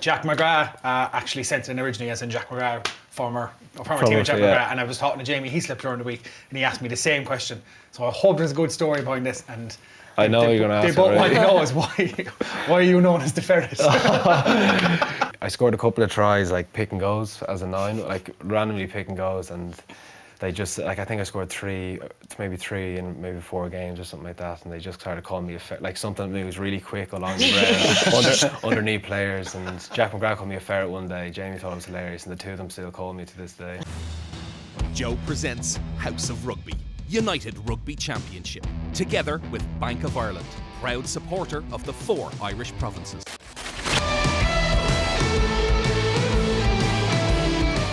Jack McGrath actually sent it in originally, as in Jack McGrath, former teammate Jack McGrath, and I was talking to Jamie Heaslip during the week, and he asked me the same question. So I hope there's a good story behind this. And I know you're going to ask. They both want to know is why are you known as the Ferret? I scored a couple of tries, like pick and goes as a 9, like randomly pick and goes, and they just, like, I think I scored 3 in maybe 4 games or something like that, and they just started calling me like something that moves really quick along the ground underneath players. And Jack McGrath called me a ferret one day. Jamie thought it was hilarious, and the two of them still call me to this day. Joe presents House of Rugby, United Rugby Championship, together with Bank of Ireland, proud supporter of the 4 Irish provinces.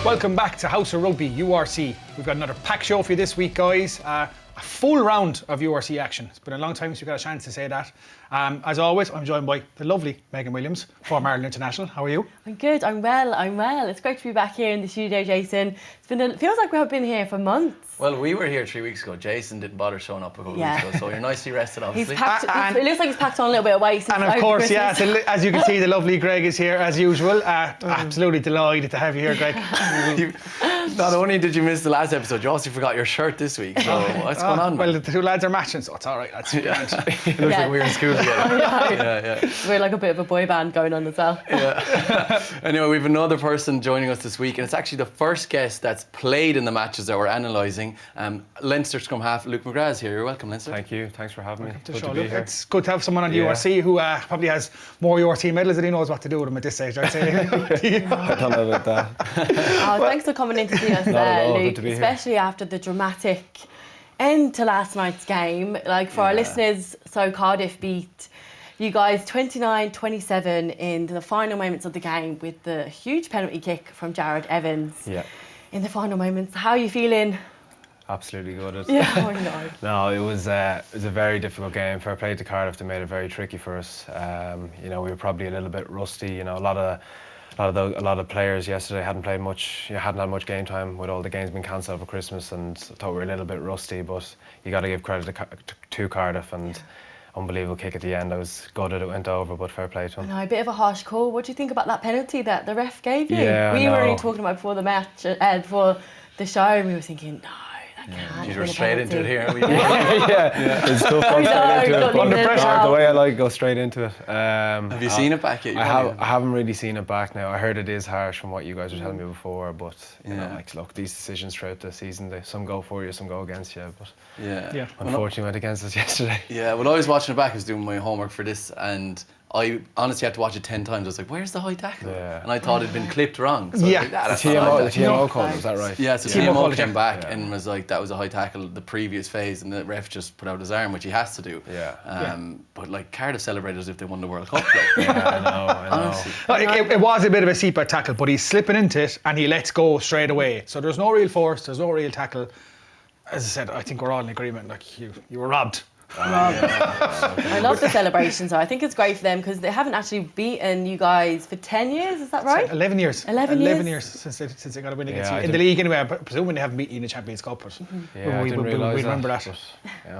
Welcome back to House of Rugby, URC. We've got another packed show for you this week, guys. A full round of URC action. It's been a long time since we've got a chance to say that. As always, I'm joined by the lovely Megan Williams, former Ireland International. How are you? I'm good, I'm well. It's great to be back here in the studio, Jason. It feels like we've been here for months. Well, we were here 3 weeks ago. Jason didn't bother showing up a couple weeks ago, so you're nicely rested, obviously. It looks like he's packed on a little bit of weight. And of course, yeah, as you can see, the lovely Greg is here as usual. Absolutely delighted to have you here, Greg. Not only did you miss the last episode, you also forgot your shirt this week. So what's going on? Well, the two lads are matching, so it's all right. That's it looks like we were in school together. Yeah. We're like a bit of a boy band going on as well. Yeah. Anyway, we have another person joining us this week, and it's actually the first guest that's played in the matches that we're analysing. Leinster scrumhalf Luke McGrath is here. You're welcome, Leinster. Thank you. Thanks for having me. Good to be here. It's good to have someone on the URC who probably has more URC medals than he knows what to do with them at this stage, I'd say. I don't know about that. Thanks for coming in to see us there, Luke, especially after the dramatic end to last night's game. Like, for our listeners, so Cardiff beat you guys 29-27 in the final moments of the game with the huge penalty kick from Jared Evans. Yeah. In the final moments, how are you feeling? Absolutely gutted. Yeah, I know. No, it was a very difficult game. Fair play to Cardiff, they made it very tricky for us. We were probably a little bit rusty. A lot of players yesterday hadn't played much, hadn't had much game time with all the games being cancelled for Christmas, and thought we were a little bit rusty. But you got to give credit to Cardiff, and unbelievable kick at the end. I was gutted it went over, but fair play to him. I know, a bit of a harsh call. What do you think about that penalty that the ref gave you? Yeah, we were only talking about before the match, before the show, and we were thinking, no. You were straight into it here. It's tough going straight into it. Under pressure, the way I like, go straight into it. Have you seen it back yet? I haven't really seen it back now. I heard it is harsh from what you guys were telling me before, but you know, look, these decisions throughout the season, some go for you, some go against you. But unfortunately, went against us yesterday. Yeah, when I was watching it back, I was doing my homework for this, and I honestly had to watch it 10 times. I was like, where's the high tackle? Yeah. And I thought it'd been clipped wrong. So the TMO called, was that right? Yeah, so TMO came back and was like, that was a high tackle the previous phase, and the ref just put out his arm, which he has to do. But like, Cardiff celebrated as if they won the World Cup. I know. It was a bit of a seatbelt tackle, but he's slipping into it and he lets go straight away. So there's no real force, there's no real tackle. As I said, I think we're all in agreement. Like, you were robbed. I love the celebrations though. I think it's great for them because they haven't actually beaten you guys for 10 years, is that right? 11 years. 11 years since they got a win against you. In the league anyway, but presumably they haven't beaten you in the Champions Cup. But I didn't realise remember that.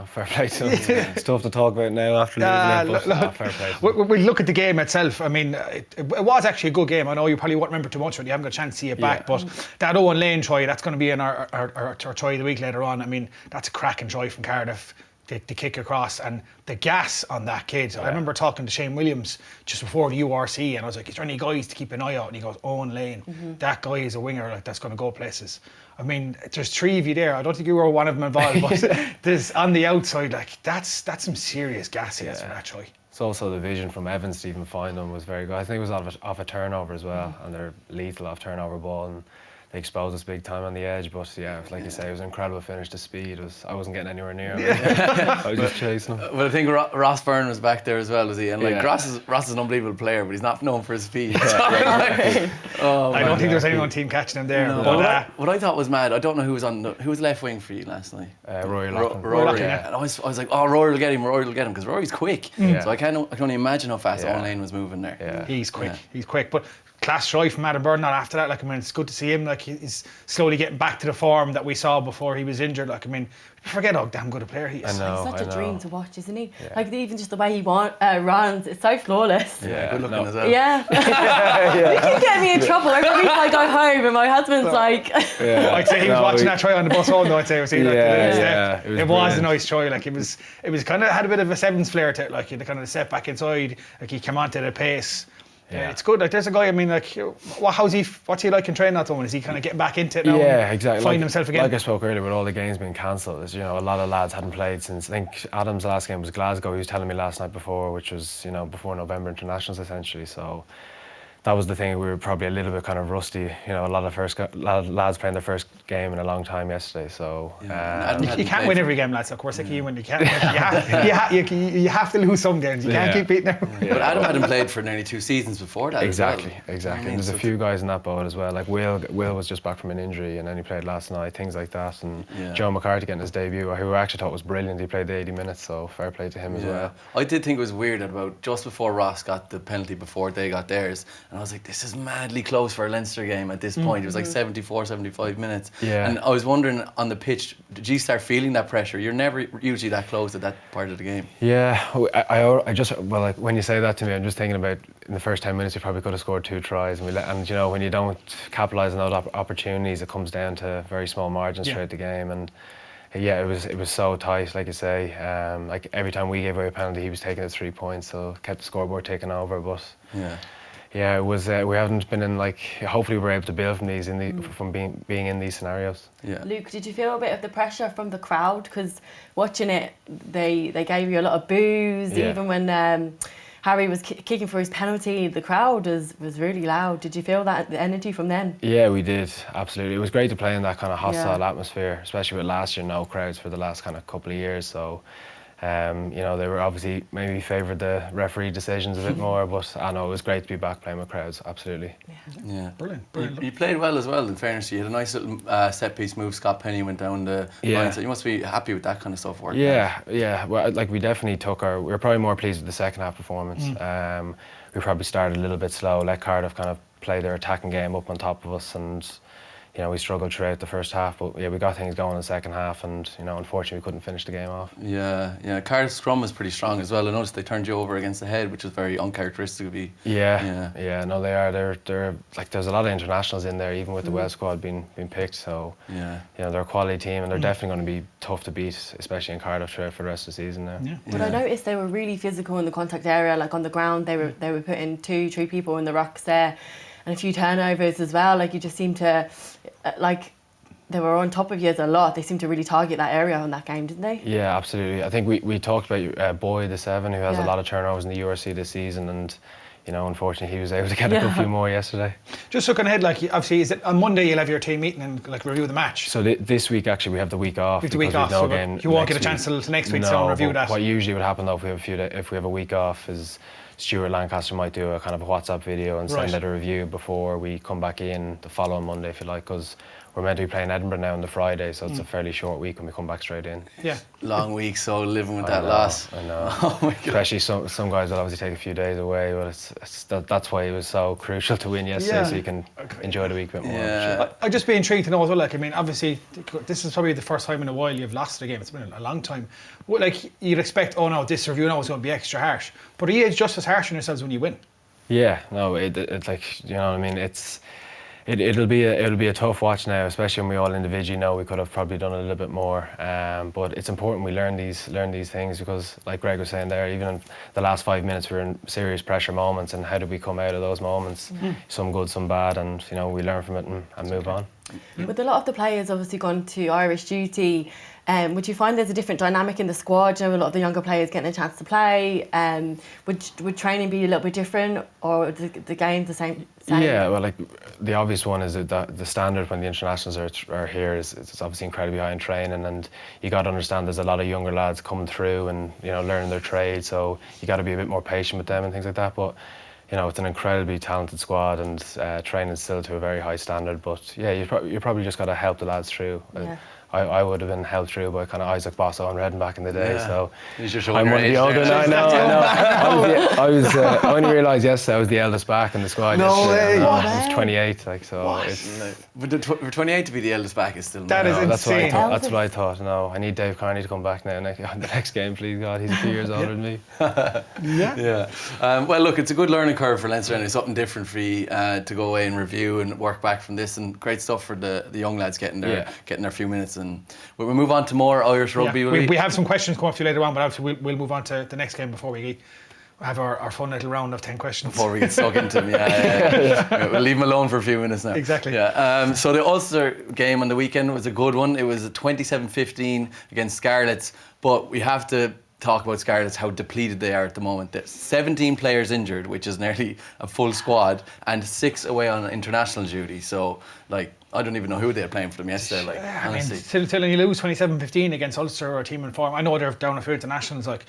Fair play to them. It's tough to talk about now after losing it, fair play. We look at the game itself. I mean, it was actually a good game. I know you probably won't remember too much of it. You haven't got a chance to see it back. But that Owen Lane try, that's going to be in our try of the week later on. I mean, that's a cracking try from Cardiff. The kick across, and the gas on that kid. I remember talking to Shane Williams just before the URC, and I was like, is there any guys to keep an eye out? And he goes, Owen Lane, that guy is a winger, like, that's going to go places. I mean, there's 3 of you there. I don't think you were one of them involved, but there's on the outside, like, that's some serious gas for that try. It's also the vision from Evans to even find them was very good. I think it was off a turnover as well, and they're lethal off turnover ball, and they exposed us big time on the edge. But like you say, it was an incredible finish. The speed I wasn't getting anywhere near him. I was just chasing him. But I think Ross Byrne was back there as well, was he? And like, Ross is an unbelievable player, but he's not known for his speed. I don't think there was anyone on team catching him there. No. But what I thought was mad, I don't know who was left wing for you last night. Rory Loughlin. Rory, And I was like, oh, Rory will get him, because Rory's quick. So I can only imagine how fast Owen Lane was moving there. He's quick. But class try from Adam Burnell after that. Like, I mean, it's good to see him. Like, he's slowly getting back to the form that we saw before he was injured. Like, I mean, forget how damn good a player he is. He's such a dream to watch, isn't he? Yeah. Like, even just the way he runs, it's so flawless. Yeah, good looking as well. Yeah. You keep getting me in trouble. Every week I go home and my husband's like... I'd say he was watching that try on the bus home, though. I'd say it was a nice try. Like, it was kind of had a bit of a sevens flair to it. Like, the kind of step back inside. Like, he came onto the pace. Yeah, it's good. Like, there's a guy. I mean, like, what's he like in training at the moment? Is he kind of getting back into it now? Yeah, exactly. Finding himself again. Like I spoke earlier, with all the games being cancelled, you know, a lot of lads hadn't played since. I think Adam's last game was Glasgow. He was telling me last night before, which was, you know, before November internationals essentially. So that was the thing. We were probably a little bit kind of rusty. You know, a lot of lads playing their first game in a long time yesterday. So you can't win every game, lads. Of course, like you win. You can't. You have to lose some games. You can't keep beating them. Yeah. But Adam hadn't played for nearly 2 seasons before that. Exactly. I mean, And there's a few guys in that boat as well. Like Will was just back from an injury and then he played last night. Things like that. And Joe McCarthy getting his debut, who I actually thought was brilliant. He played the 80 minutes, so fair play to him as well. I did think it was weird at about just before Ross got the penalty before they got theirs, and I was like, this is madly close for a Leinster game at this point. It was like 74, 75 minutes. Yeah. And I was wondering, on the pitch, did you start feeling that pressure? You're never usually that close at that part of the game. Yeah, I just, well, like when you say that to me, I'm just thinking about in the first 10 minutes you probably could have scored 2 tries, and you know, when you don't capitalise on those opportunities, it comes down to very small margins throughout the game. And yeah, it was so tight, like you say. Like every time we gave away a penalty, he was taking the 3 points, so kept the scoreboard taking over. But yeah, it was. We haven't been in, like. Hopefully, we're able to build from these from being in these scenarios. Yeah. Luke, did you feel a bit of the pressure from the crowd? Because watching it, they gave you a lot of boos. Yeah. Even when Harry was kicking for his penalty, the crowd was really loud. Did you feel that, the energy from them? Yeah, we did, absolutely. It was great to play in that kind of hostile atmosphere, especially with last year no crowds for the last kind of couple of years. So. You know, they were obviously maybe favoured the referee decisions a bit more, but I know it was great to be back playing with crowds, absolutely. Yeah. Brilliant. You played well as well, in fairness. You had a nice little set piece move. Scott Penny went down the line, so you must be happy with that kind of stuff working. Yeah. Well, like we definitely we were probably more pleased with the second half performance. We probably started a little bit slow, let Cardiff kind of play their attacking game up on top of us, and you know, we struggled throughout the first half, but yeah, we got things going in the second half, and you know, unfortunately, we couldn't finish the game off. Yeah. Cardiff's scrum was pretty strong as well. I noticed they turned you over against the head, which was very uncharacteristic of you. Yeah. No, they are. They're like, there's a lot of internationals in there, even with the Welsh squad being picked. So you know, they're a quality team, and they're definitely going to be tough to beat, especially in Cardiff for the rest of the season now. But I noticed they were really physical in the contact area, like on the ground. They were putting 2-3 people in the rucks there, and a few turnovers as well. Like, you just seem to like. They were on top of you a lot. They seemed to really target that area on that game, didn't they? Yeah, absolutely. I think we talked about Boy, the 7, who has a lot of turnovers in the URC this season, and you know, unfortunately, he was able to get a few more yesterday. Just looking ahead, like obviously, is it on Monday you'll have your team meeting and like review the match? So this week actually we have the week off. The week off, so you won't get a chance till next week to review that. What usually would happen though, if we have a week off, is Stuart Lancaster might do a kind of a WhatsApp video and send out a review before we come back in the following Monday, if you like, because we're meant to be playing Edinburgh now on the Friday, so it's a fairly short week when we come back straight in. Yeah. Long week, so living with that loss. I know. Oh my God. Especially some guys will obviously take a few days away, but that's why it was so crucial to win yesterday, so you can enjoy the week a bit more. Yeah. I'd just be intrigued to know as well, like, I mean, obviously, this is probably the first time in a while you've lost a game. It's been a long time. Like, you'd expect, oh no, this review now is going to be extra harsh. But are you just as harsh on yourselves when you win? Yeah, no, it like, you know what I mean, it'll be a tough watch now, especially when we all individually know we could have probably done a little bit more. But it's important we learn these things, because, like Greg was saying there, even in the last 5 minutes we were in serious pressure moments, and how do we come out of those moments? Some good, some bad, and you know, we learn from it and move on. With a lot of the players obviously gone to Irish duty, would you find there's a different dynamic in the squad? You know, a lot of the younger players getting a chance to play. Would training be a little bit different, or the game's the same? Yeah, well, like the obvious one is that the standard when the internationals are here is it's obviously incredibly high in training, and you got to understand there's a lot of younger lads coming through and, you know, learning their trade, so you got to be a bit more patient with them and things like that. But you know, it's an incredibly talented squad, and training still to a very high standard. But yeah, you probably just got to help the lads through I would have been held through by kind of Isaac Bosso and Redden back in the day. So I'm one of the older. I know. I only realised yesterday I was the eldest back in the squad. No way. I was 28. Like so. But for 28 to be the eldest back is still. That is insane. That's what I thought. No, I need Dave Carney to come back now. The next game, please God. He's a few years older than me. Yeah. Well, look, it's a good learning curve for Leinster, and it's something different for you to go away and review and work back from this, and great stuff for the young lads getting their few minutes. And we'll move on to more Irish rugby. We have some questions coming up to you later on, but obviously we'll move on to the next game before we have our fun little round of 10 questions. Before we get stuck into them, yeah. We'll leave them alone for a few minutes now. Exactly. Yeah. So the Ulster game on the weekend was a good one. It was a 27-15 against Scarlets, but we have to talk about Scarlets, how depleted they are at the moment. There's 17 players injured, which is nearly a full squad, and 6 away on international duty. So, like, I don't even know who they're playing for them yesterday. Like, honestly, till you lose 27-15 against Ulster or a team in form. I know they're down a few internationals, like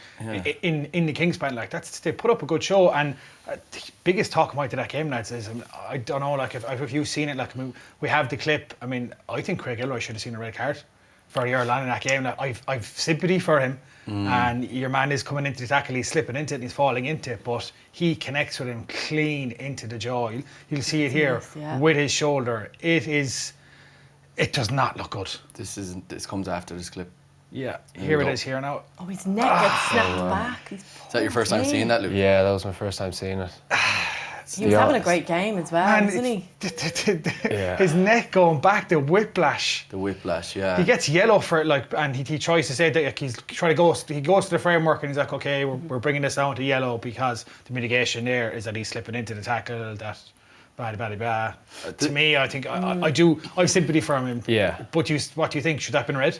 in the Kingspan. Like they put up a good show. And the biggest talk point of that game, lads, is I don't know. Like if you've seen it, like we have the clip. I mean, I think Craig Gilroy should have seen a red card for the Ireland in that game. Like, I've sympathy for him. And your man is coming into the tackle, he's slipping into it and he's falling into it, but he connects with him clean into the jaw. You'll see it here with his shoulder. It does not look good. This comes after this clip. Yeah, here it is here now. Oh, his neck gets snapped back. Is that your first time seeing that, Luke? Yeah, that was my first time seeing it. He was having a great game as well, wasn't he? His neck going back, the whiplash. Yeah. He gets yellow for it, like, and he tries to say that, like, he goes to the framework and he's like, okay, we're bringing this down to yellow because the mitigation there is that he's slipping into the tackle, that blah. To me, I think I have sympathy for him. Yeah. But what do you think? Should that have been red?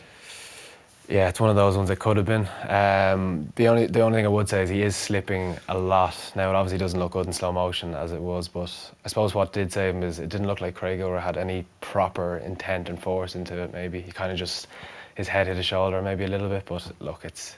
Yeah, it's one of those ones that could have been. The only thing I would say is he is slipping a lot. Now, it obviously doesn't look good in slow motion as it was, but I suppose what did save him is it didn't look like Craig Gilroy had any proper intent and force into it. Maybe he kind of just, his head hit his shoulder maybe a little bit, but look, it's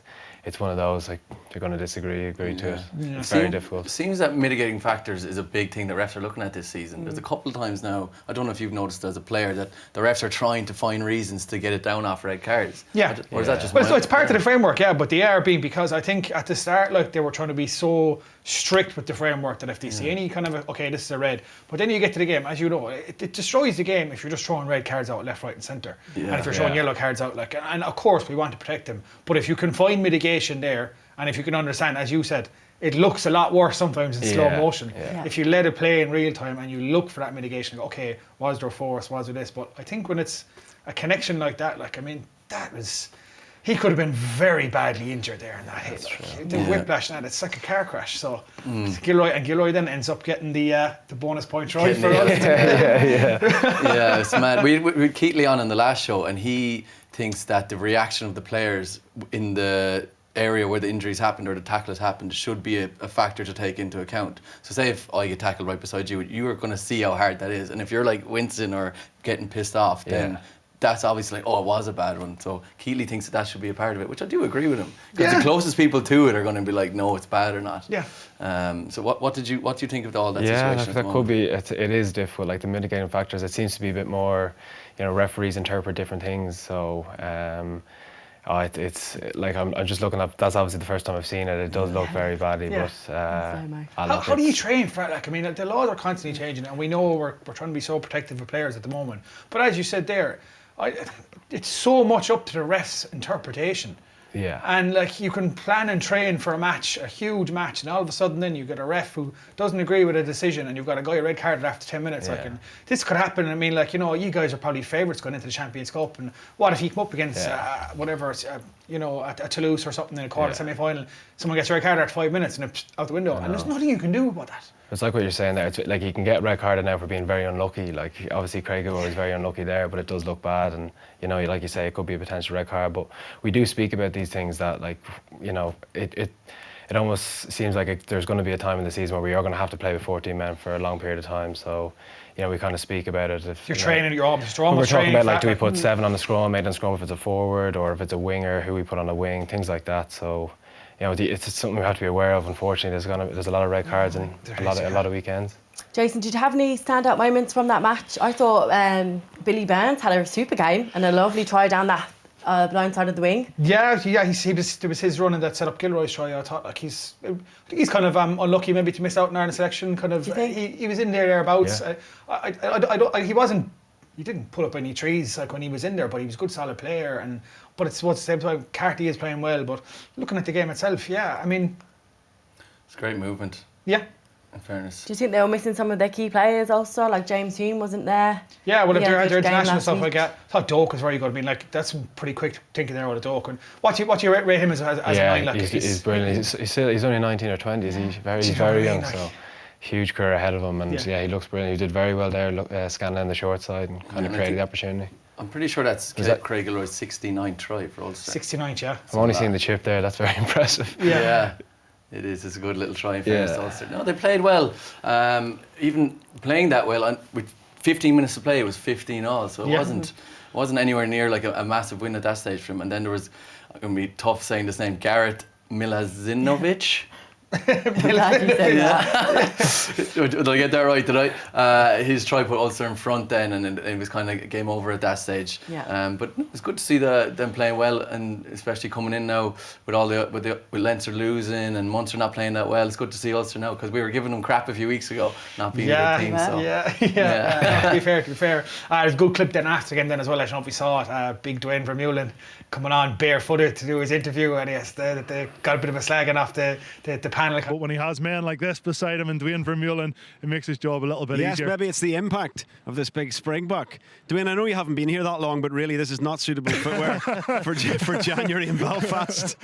one of those, like, you're going to agree to it. Yeah. It's very difficult. It seems that mitigating factors is a big thing that refs are looking at this season. There's a couple of times now, I don't know if you've noticed as a player, that the refs are trying to find reasons to get it down off red cards. Yeah. Or is that just... Well, it's part of the framework, yeah, but they are being, because I think at the start, like, they were trying to be so strict with the framework that if they see any kind of, okay, this is a red, but then you get to the game, as you know, it destroys the game if you're just throwing red cards out left, right and centre. And if you're throwing yellow cards out, like, and of course we want to protect them, but if you can find mitigation there, and if you can understand, as you said, it looks a lot worse sometimes in slow motion. Yeah. If you let it play in real time and you look for that mitigation, okay, was there force, was there this? But I think when it's a connection like that, like, I mean, he could have been very badly injured there in that hit. Like, the whiplash, and it's like a car crash. So Gilroy then ends up getting the bonus point try for us. Yeah, it's mad. We had Keatley on in the last show, and he thinks that the reaction of the players in the area where the injuries happened or the tackle has happened should be a factor to take into account. So say if I get tackled right beside you, you are going to see how hard that is, and if you're like wincing or getting pissed off, then that's obviously like, oh, it was a bad one. So Keatley thinks that should be a part of it, which I do agree with him, because the closest people to it are going to be like, no, it's bad or not. Yeah. So what do you think of all that situation? Yeah, that could be. It is difficult. Like the mitigating factors, it seems to be a bit more. You know, referees interpret different things. So. It's like I'm just looking up. That's obviously the first time I've seen it. It does look very badly, but how do you train for it? Like, I mean, the laws are constantly changing, and we know we're trying to be so protective of players at the moment. But as you said there, it's so much up to the ref's interpretation. Yeah. And like, you can plan and train for a match, a huge match, and all of a sudden then you get a ref who doesn't agree with a decision, and you've got a guy red carded after 10 minutes. Like, and this could happen. I mean, like, you know, you guys are probably favourites going into the Champions Cup, and what if he come up against at Toulouse or something in a quarter semi-final, someone gets a red carded after 5 minutes and it's out the window, and there's nothing you can do about that. It's like what you're saying there. It's like you can get red carded now for being very unlucky. Like, obviously Craig Gilroy was very unlucky there, but it does look bad, and you know, like you say, it could be a potential red card. But we do speak about these things that, like, you know, it almost seems like there's going to be a time in the season where we are going to have to play with 14 men for a long period of time. So, you know, we kind of speak about it. If you're training, you're almost training. We're talking about, like, do we put 7 on the scrum, 8 on the scrum if it's a forward, or if it's a winger, who we put on a wing, things like that. So, it's something we have to be aware of. Unfortunately, there's a lot of red cards and a lot of weekends. Jason, did you have any standout moments from that match? I thought Billy Burns had a super game and a lovely try down that blind side of the wing. Yeah. There was his run in that set up Gilroy's try. I thought he's kind of unlucky maybe to miss out in Ireland selection. Kind of he was in thereabouts. Yeah. He didn't put up any trees like when he was in there, but he was a good solid player. But it's what's the same time. Carty is playing well, but looking at the game itself, yeah, I mean, it's great movement. Yeah. In fairness. Do you think they were missing some of their key players also? Like James Hume wasn't there. Yeah, well, if they're international stuff like that, I thought Doak was very good. I mean, like, that's some pretty quick thinking there with a Doak. And what do you rate him as a nine? Like, he's brilliant. He's only 19 or 20. He's very young, so huge career ahead of him. And he looks brilliant. He did very well there, scanning down the short side and kind of created the opportunity. I'm pretty sure that's Craig Gilroy's 69th try for Ulster. 69th, yeah. I'm only seeing the chip there. That's very impressive. Yeah. It is. It's a good little try in fairness to Ulster. No, they played well. Even playing that well, and with 15 minutes to play, it was 15-all. So it wasn't anywhere near like a massive win at that stage for him. And then there was, going to be tough saying this name, Gareth Milazinovic. Glad you said that. Did I get that right? Did I? His try put Ulster in front then, and it was kind of game over at that stage. Yeah. But it was good to see them playing well, and especially coming in now with Leinster losing and Munster not playing that well. It's good to see Ulster now, because we were giving them crap a few weeks ago, not being a good team. So. To be fair. There's a good clip then after the game then as well. I don't know if we saw it. Big Dwayne Vermeulen coming on barefooted to do his interview, and they got a bit of a slagging off the panel. But when he has men like this beside him and Dwayne Vermeulen, it makes his job a little bit easier. Yes, maybe it's the impact of this big Springbok. Dwayne, I know you haven't been here that long, but really this is not suitable footwear for January in Belfast.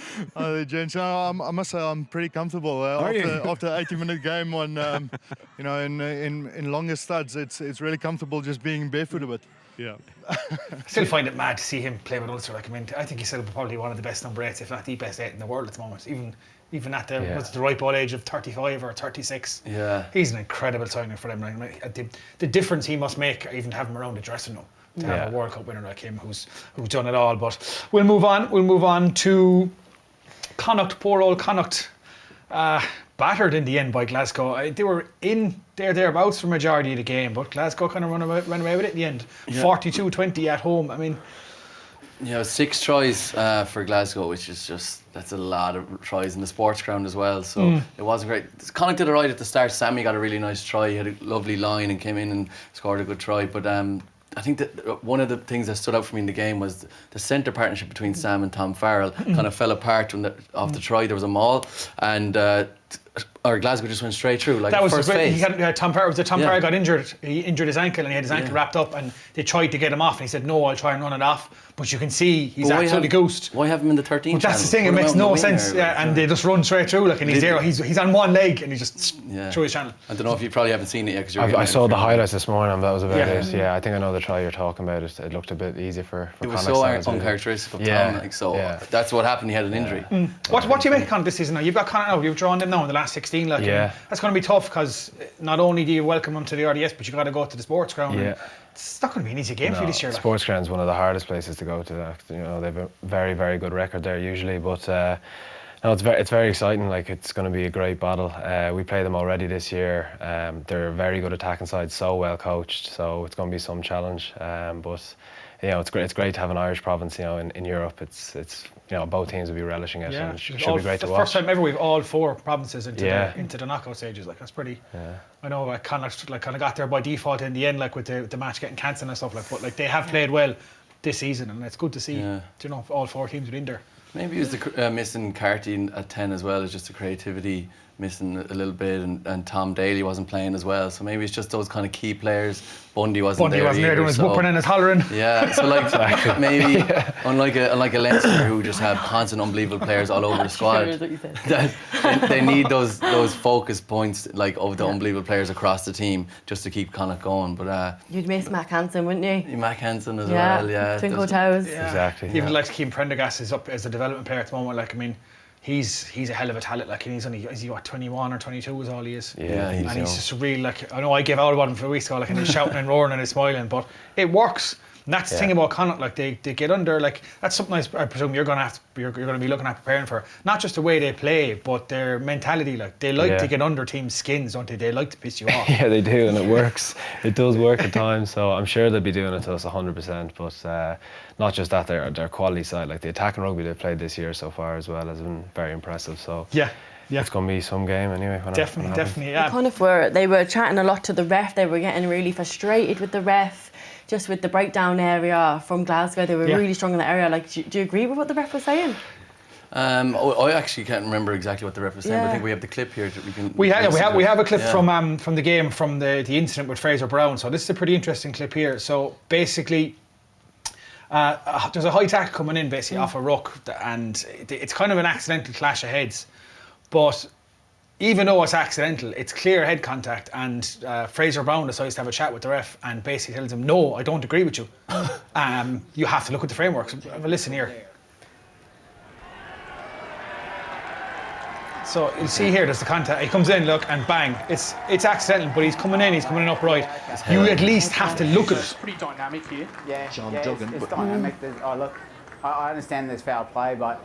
Gents, I must say I'm pretty comfortable after 80-minute game on, in longer studs. It's really comfortable just being barefoot a bit. Yeah. I still find it mad to see him play with Ulster. Like, I mean, I think he's still probably one of the best number 8s, if not the best 8 in the world at the moment. Even at the ripe old age of 35 or 36. Yeah. He's an incredible signing for them. Like, the difference he must make, even have him around the dressing room, to have a World Cup winner like him who's done it all. But we'll move on to Connacht. Poor old Connacht. Battered in the end by Glasgow. They were in thereabouts for majority of the game, but Glasgow kind of ran away with it in the end. 42-20 at home. I mean, 6 tries for Glasgow, which is that's a lot of tries in the sports ground as well. So it wasn't great. Connacht did it right at the start. Sammy got a really nice try. He had a lovely line and came in and scored a good try. But I think that one of the things that stood out for me in the game was the centre partnership between Sam and Tom Farrell kind of fell apart off the try. There was a maul, and Glasgow just went straight through. Like, that was first phase. Tom Farrell got injured. He injured his ankle, and he had his ankle wrapped up, and they tried to get him off, and he said, "No, I'll try and run it off." But you can see he's absolutely goosed. Why have him in the 13th? Well, that's the thing. It makes no sense. And they just run straight through. Like, and he's there. He's on one leg, and he just through his channel. I don't know if you probably haven't seen it yet, because I saw the highlights this morning. That was about it. Yeah, I think I know the try you're talking about. It looked a bit easy for it was so uncharacteristic of Tom. So that's what happened. He had an injury. What do you make of Connacht this season now? You've got Connacht now. You've drawn them now in the last 16. Like, that's going to be tough, because not only do you welcome them to the RDS, but you got to go to the sports ground. Yeah. It's not going to be an easy game for you this year. Sports ground's one of the hardest places to go to. They have a very, very good record there usually, but it's very exciting. Like, it's going to be a great battle. We play them already this year. They're a very good attacking side, so well coached. So it's going to be some challenge. But it's great. It's great to have an Irish province. In Europe, it's both teams will be relishing it. And it should be great to watch. The first time ever we've all 4 provinces into the knockout stages. Like, that's pretty. Yeah. I know Connacht kind of got there by default in the end, like with the match getting cancelled and stuff like. But like, they have played well this season, and it's good to see. All 4 teams are in there. Maybe it was the missing Carty at 10 as well. It's just the creativity missing a little bit, and Tom Daly wasn't playing as well. So maybe it's just those kind of key players. Bundy wasn't there doing his whooping and his hollering. Yeah, so like maybe unlike a Leinster who just have constant unbelievable players all over the squad, they need those focus points like of the unbelievable players across the team just to keep Connacht going. But you'd miss Mac Hansen, wouldn't you? Mac Hansen as well, Twinkle toes. Yeah. Exactly. Even like Keane Prendergast is up as a development player at the moment. Like, I mean, he's a hell of a talent. Like, and is he 21 or 22 is all he is. Yeah, he's just really, like, I know I gave out about him for weeks ago, like, and he's shouting and roaring and he's smiling, but it works. And that's the thing about Connacht, like they get under, like that's something I presume you're going to be looking at preparing for. Not just the way they play, but their mentality. Like they like to get under teams' skins, don't they? They like to piss you off. Yeah, they do, and it works. It does work at times. So I'm sure they'll be doing it to us 100%. But not just that, their quality side, like the attacking rugby they've played this year so far as well, has been very impressive. So yeah. It's going to be some game anyway. Definitely, yeah. They were chatting a lot to the ref. They were getting really frustrated with the ref, just with the breakdown area from Glasgow. They were really strong in that area. Like, do you agree with what the ref was saying? I actually can't remember exactly what the ref was saying. But I think we have the clip here that we can. We have a clip from the game, from the incident with Fraser Brown. So this is a pretty interesting clip here. So basically, there's a high tackle coming in basically off a ruck, and it's kind of an accidental clash of heads. But even though it's accidental, it's clear head contact, and Fraser Brown decides to have a chat with the ref and basically tells him, no, I don't agree with you. You have to look at the framework. So have a listen here. So you'll see here, there's the contact. He comes in, look, and bang. It's accidental, but he's coming in upright. You at least have to look at it. It's pretty dynamic here. Yeah, it's dynamic. Look, I understand there's foul play, but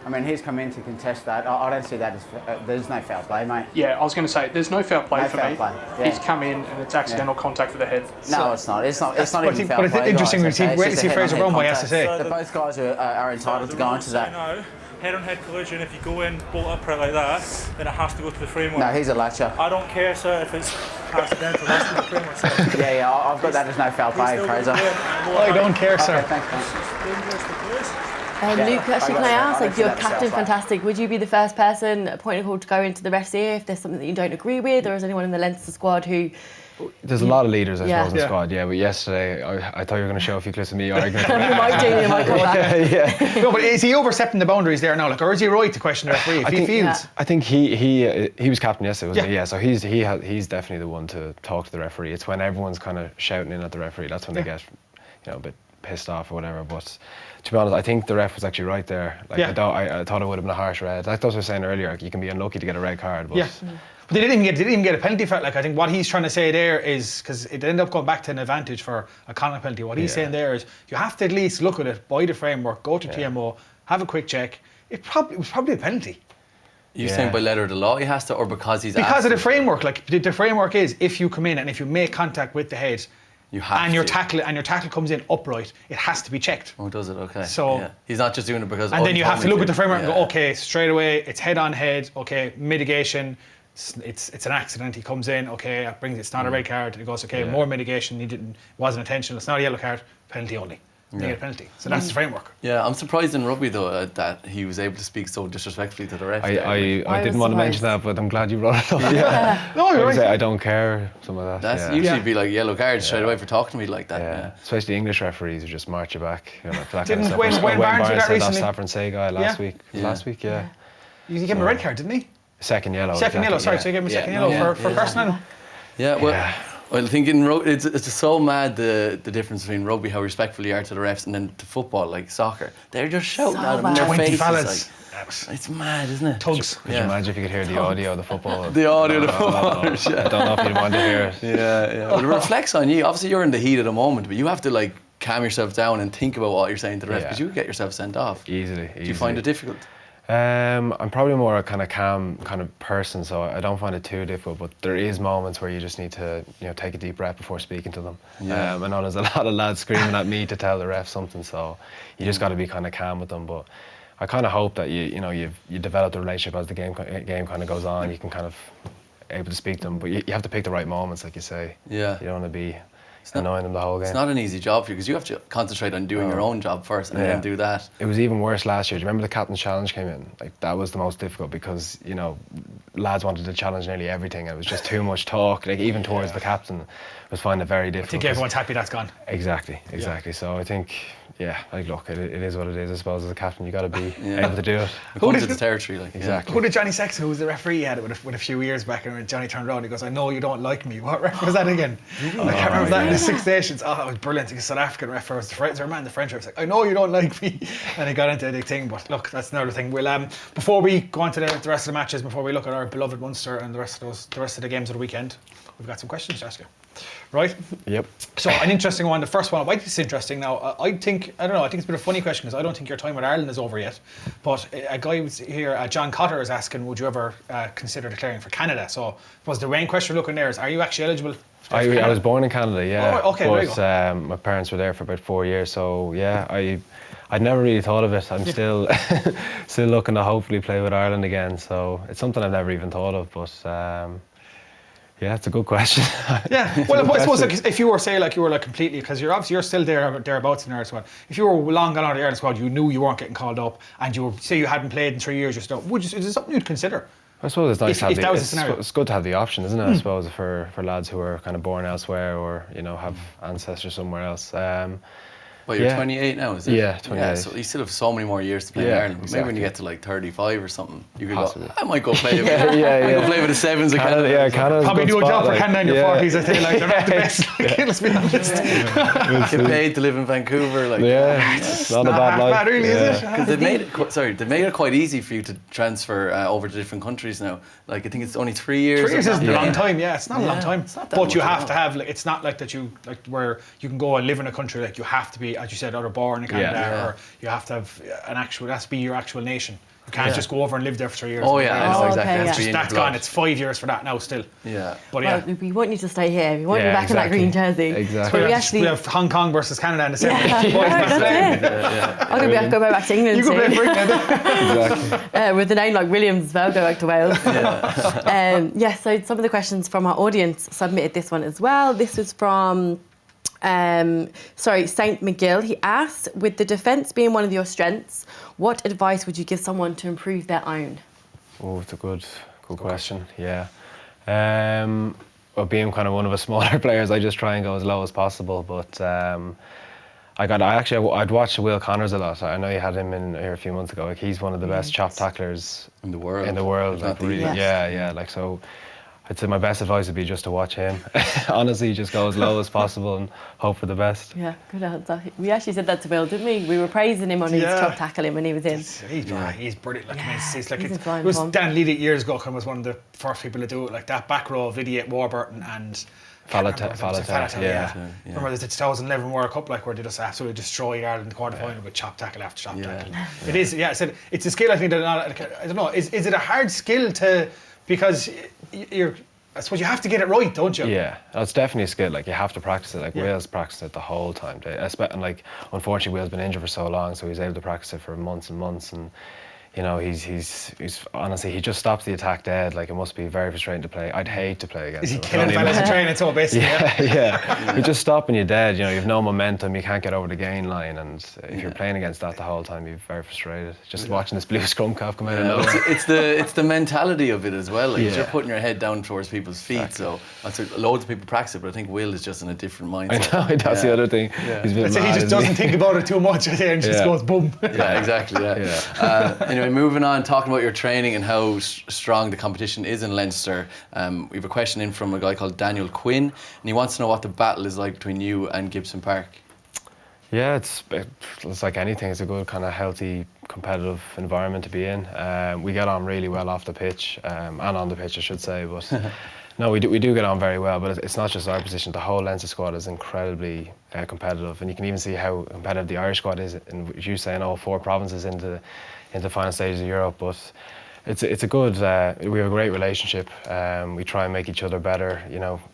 I mean, he's come in to contest that. I don't see that as there's no foul play, mate. Yeah, I was going to say there's no foul play for me. Yeah. He's come in and it's accidental contact with the head. No, it's not. It's not even foul play. But it's interesting when you see Fraser Brown, what he has to say. So both guys are entitled to go into that. No, head-on-head collision. If you go in, bolt up like that, then it has to go to the framework. No, he's a latcher. I don't care, sir, if it's accidental. That's to the framework. Sir. Yeah, I've got that as no foul play, Fraser. I don't care, sir. Okay, thanks. Luke, actually, can I ask, like, you're captain, fantastic. Would you be the first person point of call to go into the ref's ear if there's something that you don't agree with, or is anyone in the Leinster squad who? There's a lot of leaders, I suppose, in the squad. Yeah, but yesterday I thought you were going to show a few clips of me arguing. You might come back. No, but is he overstepping the boundaries there now, like, or is he right to question the referee if he feels? I think he was captain yesterday, wasn't he? Yeah. So he's definitely the one to talk to the referee. It's when everyone's kind of shouting in at the referee, that's when they get, a bit pissed off or whatever. But to be honest, I think the ref was actually right there. Like, I thought it would have been a harsh red. Like what I was saying earlier, like, you can be unlucky to get a red card. But But they didn't even get a penalty for it. Like, I think what he's trying to say there is, because it ended up going back to an advantage for a Connacht penalty, what he's saying there is you have to at least look at it by the framework, go to TMO, have a quick check. It was probably a penalty. You're saying by letter of the law he has to, or because he's because of the framework. Like, the framework is, if you come in and if you make contact with the head, you have and your tackle comes in upright, it has to be checked. Oh, does it? Okay. So he's not just doing it because. And then you have to look at the framework and go, okay, straight away, it's head on head. Okay, mitigation. It's an accident. He comes in. Okay, it's not a red card. It goes, okay, more mitigation. Wasn't intentional. It's not a yellow card. Penalty only. You get a penalty. So that's the framework. Yeah, I'm surprised in rugby though that he was able to speak so disrespectfully to the ref. I didn't want to mention that, but I'm glad you brought it up. No, you're right. I don't care. Some of that. That's usually be like yellow card straight away for talking to me like that. Yeah. Especially English referees who just march you back. For that Didn't kind of Wayne stuff. Barnes do that said recently? that Saffron Say guy last week. Last week, yeah. He gave him a red card, didn't he? Second yellow. Second yellow. Sorry, so he gave him a second yellow for personal. Yeah. Well. Well, I think it's just so mad the difference between rugby, how respectful you are to the refs, and then to football, like soccer. They're just shouting at them in their faces. Fellas. It's mad, isn't it? Tugs. Could you imagine if you could hear the audio of the football? The audio of the footballers. I don't know if you'd want to hear it. Yeah. Well, it reflects on you. Obviously, you're in the heat of the moment, but you have to like calm yourself down and think about what you're saying to the ref because you could get yourself sent off. Easily. Do you find it difficult? I'm probably more a kind of calm kind of person, so I don't find it too difficult. But there is moments where you just need to, take a deep breath before speaking to them. I know there's a lot of lads screaming at me to tell the ref something, so you just got to be kind of calm with them. But I kind of hope that you develop the relationship as the game kind of goes on. You can kind of able to speak to them, but you have to pick the right moments, like you say. Yeah. You don't want to be annoying them the whole game. It's not an easy job for you because you have to concentrate on doing your own job first and then do that. It was even worse last year. Do you remember the Captain's Challenge came in? Like, that was the most difficult because, lads wanted to challenge nearly everything. It was just too much talk. Like, even towards the captain was finding it very difficult. I think everyone's happy that's gone. Exactly. So I think, look, it is what it is. I suppose as a captain, you got to be able to do it. Who did the territory? Exactly. Who did Johnny Sexton, who was the referee, had it with a few years back, and Johnny turned around and he goes, I know you don't like me. What ref was that again? I can't remember that the Six Nations. Oh, it was brilliant. The South African ref was the French ref was like, I know you don't like me, and he got into a big thing. But look, that's another thing. We'll before we go on to the rest of the matches, before we look at our beloved Munster and the rest of the games of the weekend, we've got some questions to ask you. Right? Yep. So an interesting one. The first one, why is interesting now? I think it's a bit of a funny question because I don't think your time with Ireland is over yet. But a guy was here, John Cotter, is asking, would you ever consider declaring for Canada? So was the main question looking there is, are you actually eligible? I was born in Canada, yeah. Oh, okay, there you but my parents were there for about 4 years, so yeah, I'd never really thought of it. I'm still looking to hopefully play with Ireland again. So it's something I've never even thought of, but. Yeah, it's a good question. Yeah, well, I suppose like, if you were completely, because you're still thereabouts in the Ireland squad. If you were long gone out of the Ireland squad, you knew you weren't getting called up, and you hadn't played in 3 years, is it something you'd consider? I suppose it's nice to have if that was the scenario. It's good to have the option, isn't it? I suppose for lads who are kind of born elsewhere or have ancestors somewhere else. But you're 28 now, is it? Yeah, 28. Yeah, so you still have so many more years to play in Ireland. But maybe when you get to like 35 or something, you could Possibly. go, I might go play a bit. I go play with the sevens of Canada. Yeah, Canada's probably do a job for Canada in your 40s, I think. Like, they're not the best. Let's be honest. Get paid to live in Vancouver. Like, it's not a bad life. Bad, really, is it? Because they've made it quite easy for you to transfer over to different countries now. Like, I think it's only 3 years. 3 years isn't a long time, it's not a long time. It's not that but you much have to have, like, it's not like that where you can go and live in a country, like you have to be, as you said, either born in Canada or you have to have that's be your actual nation. You can't just go over and live there for 3 years. Oh yeah, I know exactly. Okay, That's gone. It's 5 years for that now still. Yeah. But well, we want you to stay here. We want you back in that green jersey. Exactly. We have Hong Kong versus Canada in the semi. That's it. I'm going to go back to England. You can play for England. Exactly. With a name like Williams as well, go back to Wales. So some of the questions from our audience submitted this one as well. This was from Saint McGill. He asked, with the defence being one of your strengths, what advice would you give someone to improve their own? Oh, it's a good question. Yeah. Well, being kind of one of the smaller players, I just try and go as low as possible. But I'd watched Will Connors a lot. I know you had him in here a few months ago. Like, he's one of the best chop tacklers in the world. Like, really, yeah. Like, so I'd say my best advice would be just to watch him. Honestly, just go as low as possible and hope for the best. Yeah, good answer. We actually said that to Will, didn't we? We were praising him on his chop tackling when he was in. He's brilliant. Like, it was Dan Leedy years ago, was one of the first people to do it. Like that back row of Idiot, Warburton and Falatay, yeah. Remember the 2011 World Cup, like, where they just absolutely destroyed Ireland in the quarterfinal with chop tackle after chop tackle. It is, it's a skill. I think that I don't know. Is it a hard skill to? Because I suppose you have to get it right, don't you? Yeah, it's definitely a skill. Like, you have to practice it. Like, Will's practiced it the whole time. And like, unfortunately, Will's been injured for so long, so he's able to practice it for months and months. And he's honestly, he just stops the attack dead. Like, it must be very frustrating to play. I'd hate to play against him. Is he killing fellas in training? So basically, you just stop and you're dead. You have no momentum. You can't get over the gain line, and if you're playing against that the whole time, you're very frustrated. Just watching this blue scrumhalf come out of nowhere. It's the mentality of it as well. Like, you're putting your head down towards people's feet. Exactly. So loads of people practice it, but I think Will is just in a different mindset. I know, that's the other thing. He just doesn't think about it too much, and just goes boom. Yeah, exactly. Anyway, moving on, talking about your training and how strong the competition is in Leinster. We have a question in from a guy called Daniel Quinn, and he wants to know what the battle is like between you and Gibson Park. Yeah, it's like anything. It's a good kind of healthy, competitive environment to be in. We get on really well off the pitch, and on the pitch, I should say. But no, we do get on very well. But it's not just our position. The whole Leinster squad is incredibly competitive, and you can even see how competitive the Irish squad is. And as you saying, all 4 provinces into final stages of Europe. But it's a good. We have a great relationship. We try and make each other better.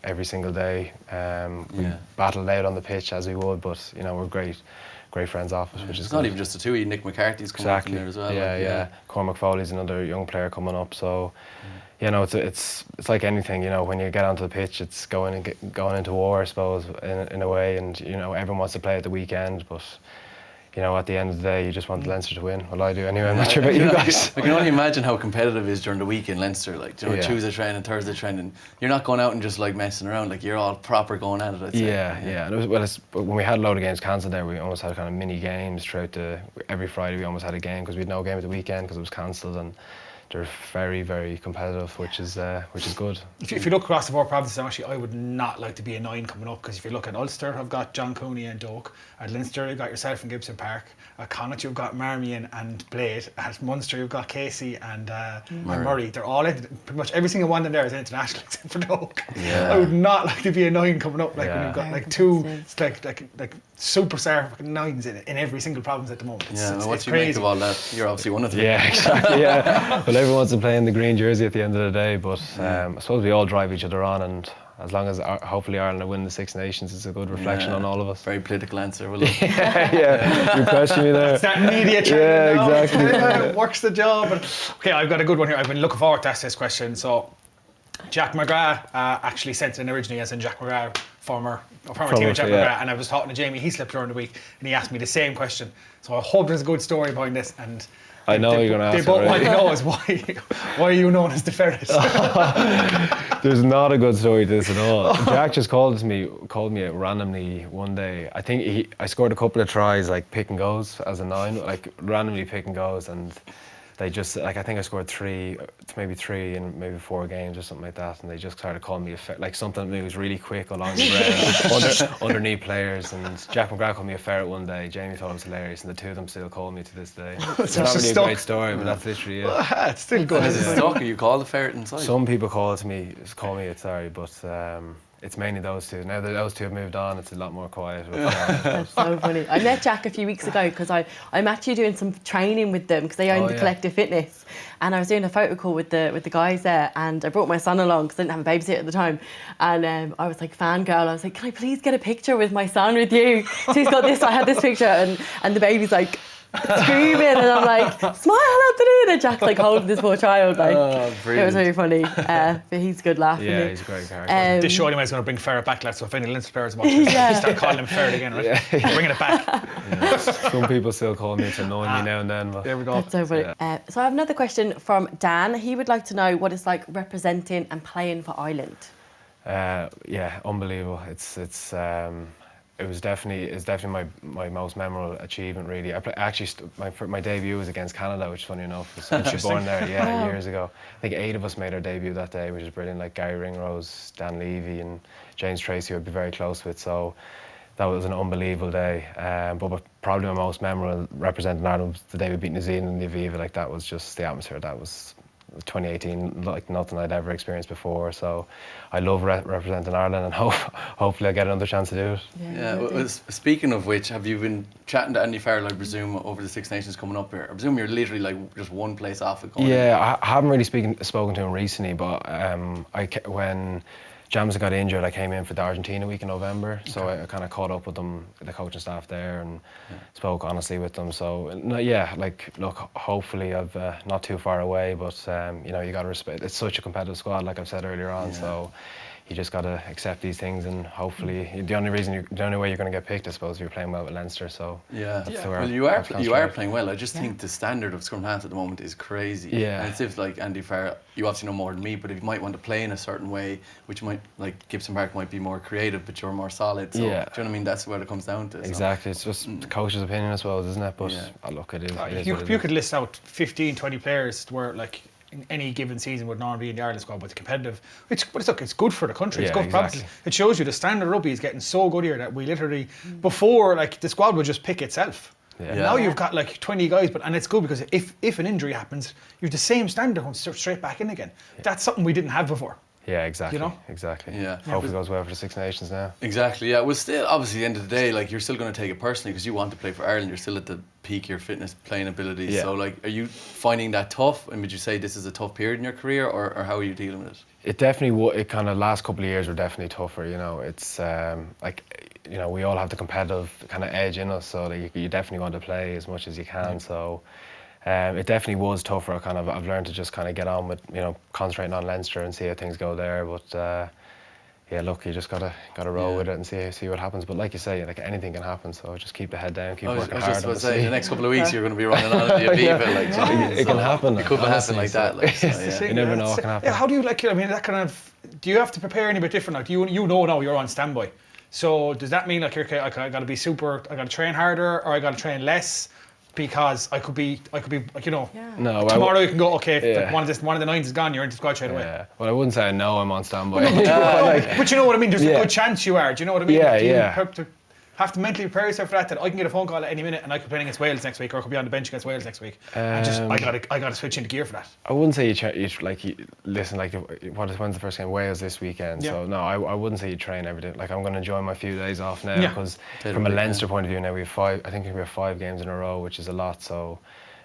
Every single day. We battle out on the pitch as we would, but we're great friends off us, which is it's not even just the two of you. Nick McCarthy's coming up in there as well. Yeah. Cormac Foley's another young player coming up. So, it's like anything. When you get onto the pitch, it's going into war, I suppose, in a way. And everyone wants to play at the weekend, but at the end of the day, you just want Leinster to win. Well, I do anyway. I'm not sure about you guys. I can only imagine how competitive it is during the week in Leinster. Like, Tuesday training, Thursday training. You're not going out and just like messing around. Like, you're all proper going at it. I'd say. Yeah. And when we had a load of games cancelled there, we almost had kind of mini games throughout every Friday. We almost had a game because we had no game at the weekend because it was cancelled. And they're very, very competitive, which is good. If you look across the 4 provinces, actually, I would not like to be a 9 coming up, because if you look at Ulster, I've got John Cooney and Doak. At Leinster, you've got yourself and Gibson Park. At Connacht, you've got Marmion and Blade. At Munster, you've got Casey and Murray. They're all in, pretty much every single one in there is international except for Doak. Yeah. I would not like to be a 9 coming up, like when you've got like 2, it's like superstar fucking 9s in every single province at the moment. What do you make of all that? You're obviously one of them. Yeah, exactly. Yeah. Well, everyone's playing the green jersey at the end of the day, but I suppose we all drive each other on, and as long as hopefully Ireland win the Six Nations, it's a good reflection on all of us. Very political answer, will it? Yeah. You question me there. It's that media training. Yeah, exactly. It works the job. Okay, I've got a good one here. I've been looking forward to ask this question. So, Jack McGrath actually sent it in originally, as in Jack McGrath, former teammate Jack McGrath, and I was talking to Jamie Heaslip during the week, and he asked me the same question. So I hope there's a good story behind this, and I know you're going to ask. They both want to know is why are you known as the Ferret? There's not a good story to this at all. Jack just called me randomly one day. I think I scored a couple of tries, like pick and goes as a 9, like randomly pick and goes, and they just, like, I think I scored 3 in maybe 4 games or something like that, and they just started calling me like something that was really quick along the ground, underneath players. And Jack McGrath called me a ferret one day. Jamie thought it was hilarious, and the 2 of them still call me to this day. It's not really a great story, but that's literally it. It's still good. Is it stuck? Are you called the ferret inside? Some people call me it, sorry, but it's mainly those 2. Now that those 2 have moved on, it's a lot more quiet. That's so funny. I met Jack a few weeks ago because I'm actually doing some training with them because they own the Collective Fitness, and I was doing a photo call with the guys there, and I brought my son along because I didn't have a babysitter at the time, and I was like fangirl. I was like, can I please get a picture with my son with you? So he's got this. I had this picture, and the baby's like screaming, and I'm like, smile, Anthony, and Jack's like holding this poor child, like it was really funny, but he's good laughing. Yeah, he's a great character. This show anyway is going to bring Ferret back, lads, so if any Leinster players watch this, start calling him Ferret again, right? Bringing it back. Yeah. Some people still call me, it's annoying me now and then, but there we go. That's so funny. So I have another question from Dan. He would like to know what it's like representing and playing for Ireland. Yeah, unbelievable. It's definitely my most memorable achievement, really. My debut was against Canada, which, funny enough, was actually born there years ago. I think 8 of us made our debut that day, which is brilliant, like Gary Ringrose, Dan Levy and James Tracy, who I'd be very close with. So that was an unbelievable day. But probably my most memorable representing Ireland was the day we beat New Zealand in the Aviva. Like, that was just the atmosphere. That was 2018, like nothing I'd ever experienced before. So I love representing Ireland, and hopefully I get another chance to do it. Yeah. Speaking of which, have you been chatting to Andy Farrell, I presume, over the Six Nations coming up here? I presume you're literally like just one place off it. Yeah, I haven't really spoken to him recently, but when Jamison got injured, I came in for the Argentina week in November, so I kind of caught up with them, the coaching staff there, and spoke honestly with them. So look, hopefully I've not too far away, but you got to respect. It's such a competitive squad, like I've said earlier on. So you just got to accept these things, and hopefully the only way you're going to get picked, I suppose, if you're playing well with Leinster. So well, you are playing well. I just think the standard of scrum half at the moment is crazy. Yeah, and it's if like Andy Farrell, you obviously know more than me, but if you might want to play in a certain way, which might, like Gibson Park might be more creative, but you're more solid. So do you know what I mean? That's what it comes down to. Exactly. So. It's just the coach's opinion, I suppose, isn't it? But look, it is. You could list out 15, 20 players where like in any given season would normally be in the Ireland squad, but the competitive, it's good for the country. It's good for practice. It shows you the standard of rugby is getting so good here that we literally, before, like, the squad would just pick itself. Now you've got like 20 guys, and it's good because if an injury happens, you have the same standard going straight back in again. That's something we didn't have before. Yeah, exactly. You know? Exactly. Yeah. Hopefully it goes well for the Six Nations now. Exactly. Yeah. Well, still, obviously, at the end of the day, like, you're still going to take it personally because you want to play for Ireland. You're still at the peak of your fitness playing abilities. Yeah. So, like, are you finding that tough? And would you say this is a tough period in your career, or how are you dealing with it? It definitely it kind of last couple of years were definitely tougher. You know, it's we all have the competitive kind of edge in us, so like, you definitely want to play as much as you can. So. It definitely was tougher. I've learned to just kind of get on with, concentrating on Leinster and see how things go there. But look, you just gotta roll with it and see what happens. But like you say, like, anything can happen. So just keep the head down, keep working hard. I was just about to say, the next couple of weeks you're going to be running on at the Aviva. Like, it can happen. It could happen like that. Like, so, you never know what can happen. Yeah, how do you that kind of? Do you have to prepare any bit different? Like, you know now you're on standby. So does that mean like, okay, I got to be super? I got to train harder, or I got to train less? because I could be, you know, No, tomorrow you can go, okay, like one of the nines is gone, you're into the squad straight away. Yeah. Well, I wouldn't say I know I'm on standby. But you know what I mean? There's a good chance you are. Do you know what I mean? Yeah, like, you yeah. have to mentally prepare yourself for that I can get a phone call at any minute and I could be playing against Wales next week, or I could be on the bench against Wales next week. I gotta switch into gear for that. I wouldn't say listen, like, when's the first game? Wales this weekend. Yeah. So no, I wouldn't say you train every day. Like, I'm going to enjoy my few days off now, because from a Leinster point of view now, we have 5 games in a row, which is a lot. So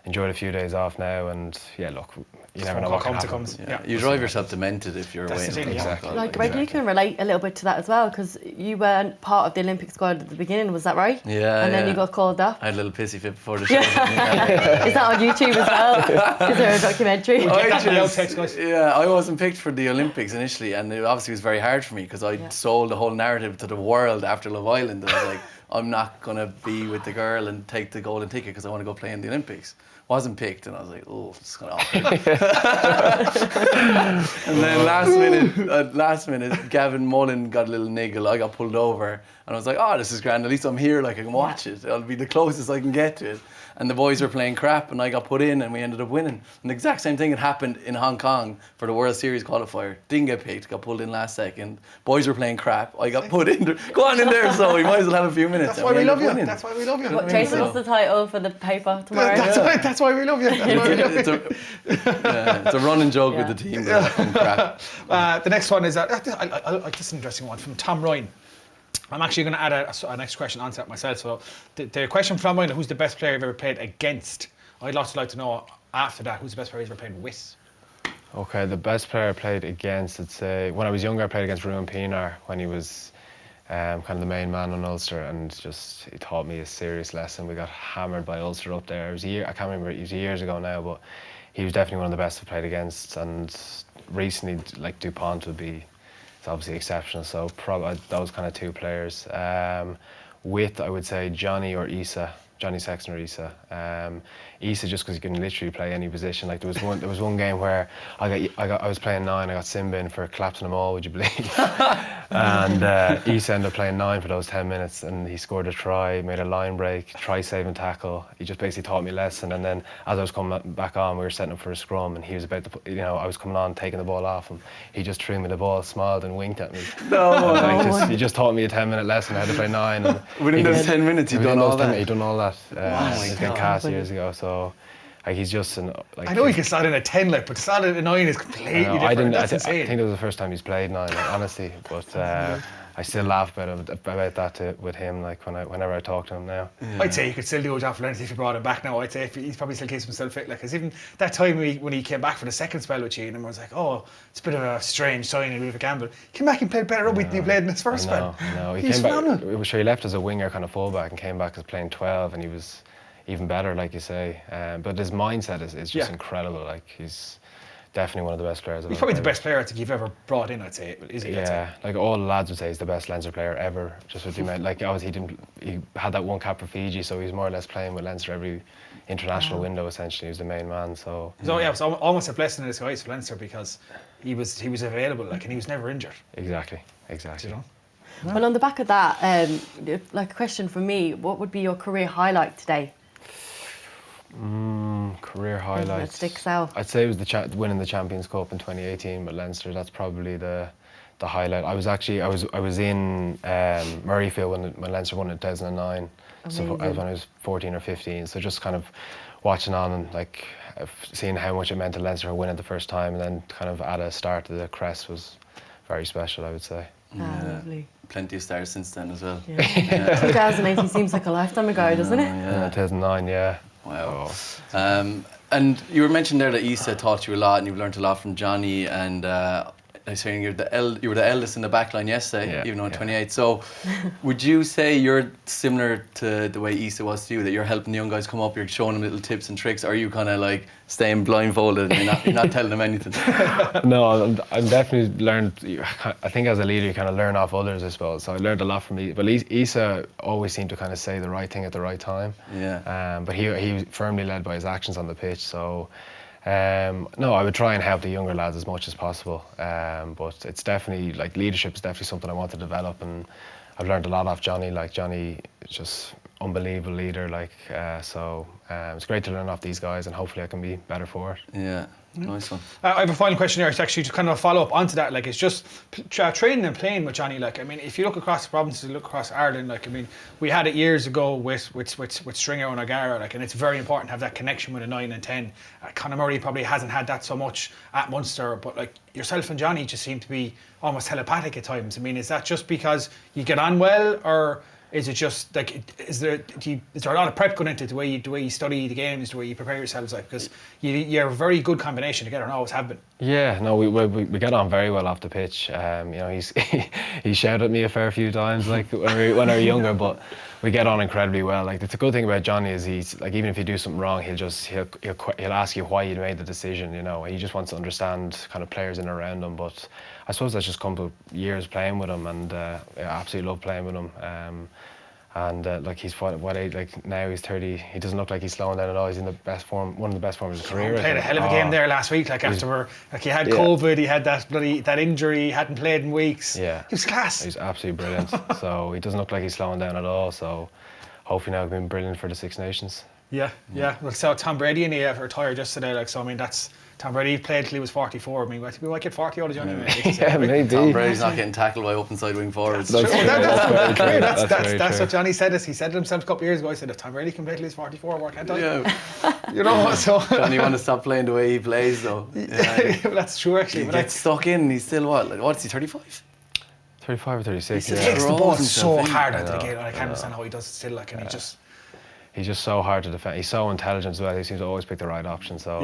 enjoy the few days off now, and look, you never know what comes. You drive yourself demented if you're away. Exactly. Like, Greg, you can relate a little bit to that as well, because you weren't part of the Olympic squad at the beginning, was that right? Yeah. And then you got called up. I had a little pissy fit before the show. Is that on YouTube as well? Is there a documentary? I wasn't picked for the Olympics initially, and it obviously was very hard for me, because I sold the whole narrative to the world after Love Island. And I was like, I'm not going to be with the girl and take the golden ticket because I want to go play in the Olympics. Wasn't picked, and I was like, oh, it's kind of awkward. And then last minute, Gavin Mullen got a little niggle. I got pulled over, and I was like, oh, this is grand. At least I'm here, like, I can watch it. It'll be the closest I can get to it. And the boys were playing crap, and I got put in, and we ended up winning. And the exact same thing had happened in Hong Kong for the World Series qualifier. Didn't get picked, got pulled in last second. Boys were playing crap. I got put in. Go on in there, so we might as well have a few minutes. That's why we love you. That's why we love you. What, Jason, what's the title for the paper tomorrow? That's why we love you. It's a running joke with the team. Crap. The next one is this is an interesting one from Tom Ryan. I'm actually going to add a next question onto that myself. So the question from Ryan: who's the best player you've ever played against? I'd also like to know after that, who's the best player you've ever played with? Okay, the best player I played against, I'd say, when I was younger, I played against Ruan Pienaar when he was kind of the main man on Ulster, and just he taught me a serious lesson. We got hammered by Ulster up there. I can't remember, it was years ago now, but he was definitely one of the best I've played against. And recently, like, Dupont would be, it's obviously exceptional. So probably those kind of 2 players. With, I would say, Johnny Sexton or Isa. Isa, just because he can literally play any position. Like, there was one game where I was playing 9, I got sin bin for collapsing them all, would you believe? And Isa ended up playing 9 for those 10 minutes, and he scored a try, made a line break, try saving tackle. He just basically taught me a lesson. And then as I was coming back on, we were setting up for a scrum, and he was about to, I was coming on, taking the ball off him. He just threw me the ball, smiled and winked at me. He just taught me a 10-minute lesson how to play 9. And within those 10 minutes, he'd done all that. He'd done all that. He's been cast years ago, so like, he's just like. I know he can slot in a 10, like, but to slot in a 9 is completely different. That's insane. I think it was the first time he's played 9, like, honestly. But I still laugh about that with him, like, whenever I talk to him now. Yeah. I'd say he could still do a job for Leinster if you brought him back now. I'd say he's probably still keeps himself fit. Like, because even that time when he came back for the second spell with you, and I was like, oh, it's a bit of a strange signing, a bit of a gamble. He came back and played better rugby than he played in his first spell. No, he came back. It was sure he left as a winger, kind of fullback, and came back as playing 12, and he was even better, like you say. But his mindset is just incredible. Like, he's definitely one of the best players. He's probably the best player I think you've ever brought in, I'd say. Is he? Yeah, like, all the lads would say he's the best Leinster player ever. Just with the amount, like, obviously he had that 1 cap for Fiji, so he's more or less playing with Leinster every international window. Essentially, he was the main man. So it was almost a blessing in disguise for Leinster, because he was available, like, and he was never injured. Exactly. You know? Well, on the back of that, like, a question from me: what would be your career highlight today? Career highlights. That sticks out. I'd say it was winning the Champions Cup in 2018 with Leinster. That's probably the highlight. I was in Murrayfield when Leinster won in 2009. So when I was 14 or 15. So just kind of watching on and, like, seeing how much it meant to Leinster to win it the first time, and then kind of at a start to the crest was very special, I would say. Lovely. Plenty of stars since then as well. Yeah. 2018 seems like a lifetime ago, doesn't it? Yeah, 2009, yeah. Wow. And you were mentioning there that Isa taught you a lot, and you've learned a lot from Johnny, and I was saying you were the eldest in the back line yesterday, even though 28. So would you say you're similar to the way Isa was to you, that you're helping the young guys come up, you're showing them little tips and tricks, or are you kind of like staying blindfolded and you're not telling them anything? No, I'm definitely learned. I think as a leader you kind of learn off others, I suppose. So I learned a lot from Isa. But Isa always seemed to kind of say the right thing at the right time. Yeah. But he was firmly led by his actions on the pitch. So no, I would try and help the younger lads as much as possible. But it's definitely, like, leadership is definitely something I want to develop, and I've learned a lot off Johnny. Like, Johnny just unbelievable leader. So it's great to learn off these guys, and hopefully I can be better for it. Yeah. Nice one. I have a final question here. It's actually just kind of a follow up onto that. It's just training and playing with Johnny. If you look across the provinces, look across Ireland. We had it years ago with Stringer and O'Gara. And it's very important to have that connection with a 9 and 10. Conor Murray probably hasn't had that so much at Munster, but yourself and Johnny just seem to be almost telepathic at times. Is that just because you get on well, or is it just is there a lot of prep going into the way you study the games, the way you prepare yourselves? Because you're a very good combination together and always have been. Yeah, no, we get on very well off the pitch. He shouted at me a fair few times when we were younger, but we get on incredibly well. The good thing about Johnny is he's even if you do something wrong, he'll ask you why you made the decision. He just wants to understand kind of players in and around him. But I suppose that's just come to years playing with him, and I absolutely love playing with him. He's now he's 30. He doesn't look like he's slowing down at all. He's in the best form, one of the best forms of his career. He played a hell of a game there last week. After he had COVID, he had that injury, he hadn't played in weeks. Yeah, he was class. He's absolutely brilliant. So he doesn't look like he's slowing down at all. So hopefully now he's been brilliant for the Six Nations. Yeah. Well, so Tom Brady and he retired yesterday. That's Tom Brady played till he was 44. We might get 40 out of Johnny. Yeah, maybe. Tom Brady's not getting tackled by open side wing forwards. That's what Johnny said. He said to himself a couple of years ago. He said, if Tom Brady can play till he's 44, why can't I? Yeah. So Johnny want to stop playing the way he plays, though. Yeah. Well, that's true, actually. He gets stuck in. He's still what's he, 35? 35 or 36. He takes the ball so hard into the game. I can't understand how he does it still. He's just so hard to defend. He's so intelligent as well. He seems to always pick the right option. So,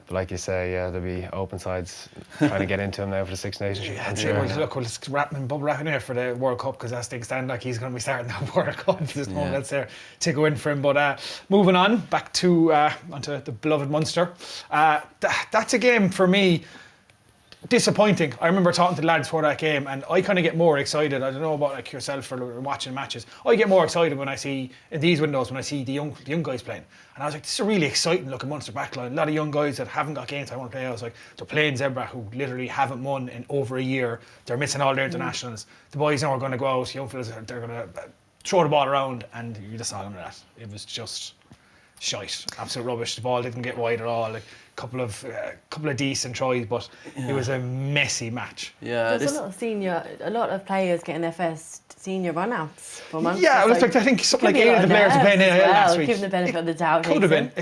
but like you say, there'll be open sides trying to get into him now for the Six Nations. Let's bubble wrapping here for the World Cup, because as things stand, he's going to be starting that World Cup at this moment. That's there to go in for him. But moving on back to onto the beloved Munster. That's a game for me. Disappointing. I remember talking to the lads before that game, and I kind of get more excited. I don't know about yourself or watching matches. I get more excited when I see in these windows when I see the young guys playing. And I was like, this is a really exciting looking Munster backline. A lot of young guys that haven't got games I want to play. I was like, they're playing Zebra, who literally haven't won in over a year. They're missing all their internationals. The boys now are going to go out. Young fellas, they're going to throw the ball around, and you just saw them that. It was just shite, absolute rubbish. The ball didn't get wide at all. Couple of decent tries, but it was a messy match. Yeah, there's a lot of players getting their first senior runouts for Munster. Yeah, well, I think something like 8 of the players are playing last week. Give them the benefit of the doubt. It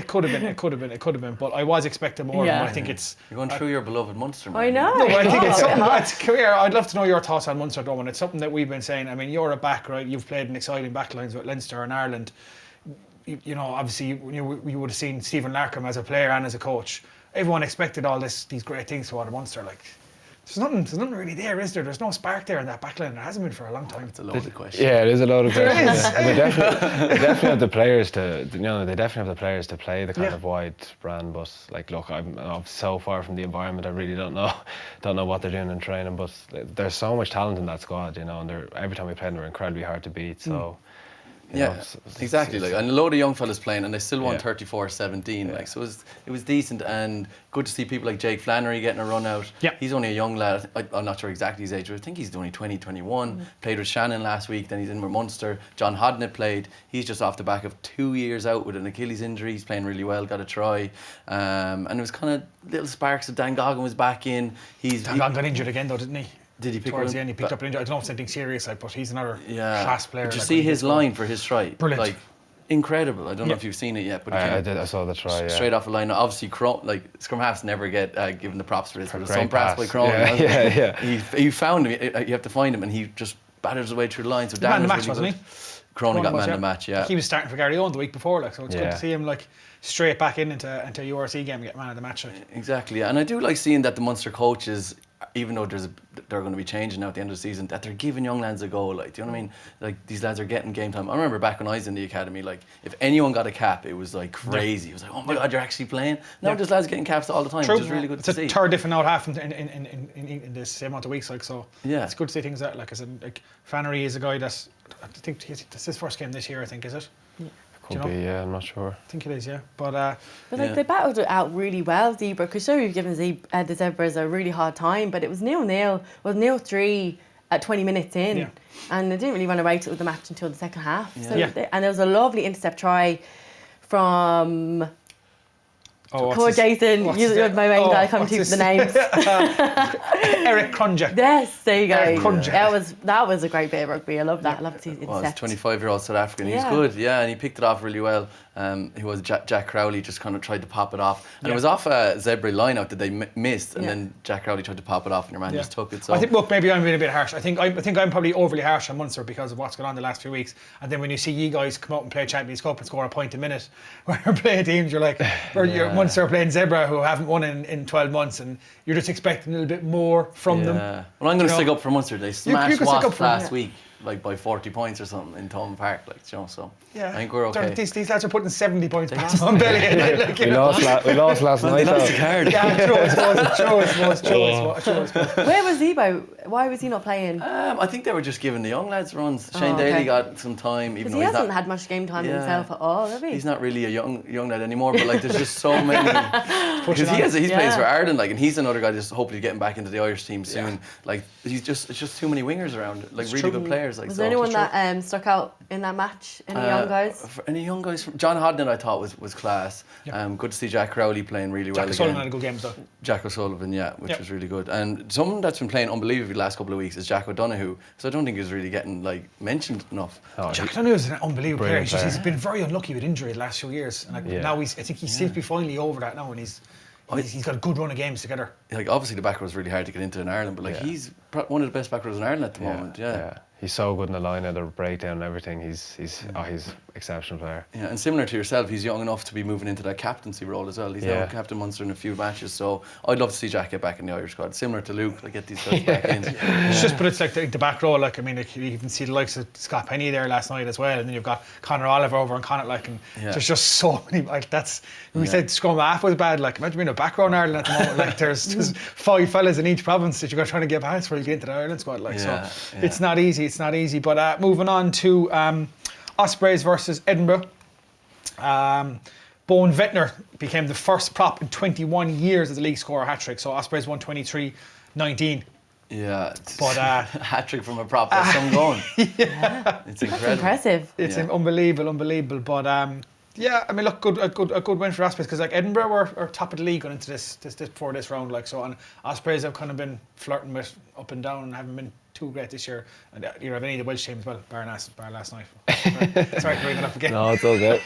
could have been. But I was expecting more. But I think it's you're going through your beloved Munster. Man. I know. No, I think it's something. It's career. I'd love to know your thoughts on Munster, Roman. It's something that we've been saying. You're a back, right? You've played in exciting backlines with Leinster and Ireland. Obviously, you would have seen Stephen Larkham as a player and as a coach. Everyone expected all these great things to out of Munster. There's nothing really there, is there? There's no spark there in that backline. There hasn't been for a long time. It's a loaded question. Yeah, it is a loaded question. They definitely have the players to. They definitely have the players to play the kind of wide brand. But look, I'm so far from the environment. I really don't know what they're doing in training. But there's so much talent in that squad, and every time we play them, they're incredibly hard to beat. So. Exactly. And a load of young fellas playing, and they still won 34-17. So it was decent, and good to see people like Jake Flannery getting a run out. Yeah. He's only a young lad. I'm not sure exactly his age, but I think he's only 20, 21. Played with Shannon last week, then he's in with Munster. John Hodnett played. He's just off the back of 2 years out with an Achilles injury. He's playing really well, got a try. And it was kind of little sparks of Dan Goggin was back in. Dan Goggin got injured again though, didn't he? Did he pick towards the end? He picked up an injury. I don't know if it's anything serious, but he's another class player. Did you see his line for his try? Brilliant. Incredible. I don't know if you've seen it yet, but I did. I saw the try. Straight off the line. Obviously, scrum halves never get given the props for this. But some pass by Crone. He found him. You have to find him, and he just battered his way through the line. So Dan man of the match, really wasn't he? Cronin got man of the match. Yeah. He was starting for Gary Owen the week before, so it's good to see him straight back into a URC game and get man of the match. Exactly, and I do like seeing that the Munster coaches, even though they're going to be changing now at the end of the season, that they're giving young lads a go. Do you know what I mean? These lads are getting game time. I remember back when I was in the academy, if anyone got a cap, it was crazy. It was oh my God, you're actually playing. Now there's lads getting caps all the time, which is really good to see. It's a third different out half in the same amount of weeks, so it's good to see things that I said. Flannery is a guy that I think it's his first game this year. I think is it. Could be, I'm not sure. I think it is, But they battled it out really well, Zebra, because you've given the Zebras a really hard time, but it was 0-0, 0-3, at 20 minutes in. Yeah. And they didn't really run away with the match until the second half. Yeah. So Yeah. and there was a lovely intercept try from... Oh, Poor Jason, you're my main guy coming to the names. Eric Krunja. Yes, there you go. Eric Krunja. That was a great bit of rugby. I love that. I love to see it. Well, he's 25-year-old South African. Yeah. He's good, yeah, and he picked it off really well. He was Jack Crowley just kind of tried to pop it off, and it was off a zebra line-out that they missed, and then Jack Crowley tried to pop it off, and your man just took it. So I think, look, maybe I'm being a bit harsh. I think I'm probably overly harsh on Munster because of what's going on the last few weeks. And then when you see you guys come out and play Champions Cup and score a point a minute, when you're playing teams, you're like, or you're Munster playing Zebra who haven't won in 12 months, and you're just expecting a little bit more from them. Well, I'm going to stick up for Munster. They smashed you Wasps last week, like by 40 points or something in Thomond Park, like, you know. So I think we're okay. These lads are putting 70 points past on belly. Like, we lost last night. They lost the card. Yeah, true, I suppose. Where was Zebo? Why was he not playing? I think they were just giving the young lads runs. Shane Daly got some time, even though he he's hasn't not, had much game time himself at all, have he? He's not really a young lad anymore, but like there's just so many. Because he's plays for Ireland, like, and he's another guy just hopefully getting back into the Irish team soon. Like it's just too many wingers around, like it's really good players. Like, was there anyone that stuck out in that match? Any young guys? Any young guys? John Hodnett I thought was class. Good to see Jack Crowley playing really well again. Jack O'Sullivan had a good game though. Jack O'Sullivan, which was really good. And someone that's been playing unbelievably the last couple of weeks is Jack O'Donoghue. So I don't think he's really getting like mentioned enough. Jack O'Donoghue is an unbelievable player. He's been very unlucky with injury the last few years, and now I think he seems to be finally over that now, and he's got a good run of games together. Like obviously the back row is really hard to get into in Ireland, but like he's one of the best back rows in Ireland at the moment. Yeah. He's so good in the line of the breakdown and everything. He's exceptional player. Yeah, and similar to yourself, he's young enough to be moving into that captaincy role as well. He's now captain Munster in a few matches, so I'd love to see Jack get back in the Irish squad. Similar to Luke, like get these guys back in. It's just, but it's like the back row. Like I mean, like, you even see the likes of Scott Penny there last night as well, and then you've got Conor Oliver over in Connacht. Like, and there's just so many. Like that's when we said scrum half was bad. Like imagine being a back row in Ireland at the moment. Like there's 5 fellas in each province that you're trying to get past before you get into the Ireland squad. Like so, it's not easy. It's not easy. But moving on to Ospreys versus Edinburgh. Bowen Vintner became the first prop in 21 years as a league scorer hat-trick. So Ospreys won 23-19. Yeah, but hat-trick from a prop. That's some going. It's incredible. That's impressive. It's unbelievable. But yeah, I mean, look, a good win for Ospreys because like Edinburgh were top of the league going into this before this round. Like so, and Ospreys have kind of been flirting with up and down and haven't been too great this year. And you have any of the Welsh teams as well, bar last night. Sorry to bring it up again. No, it's all good.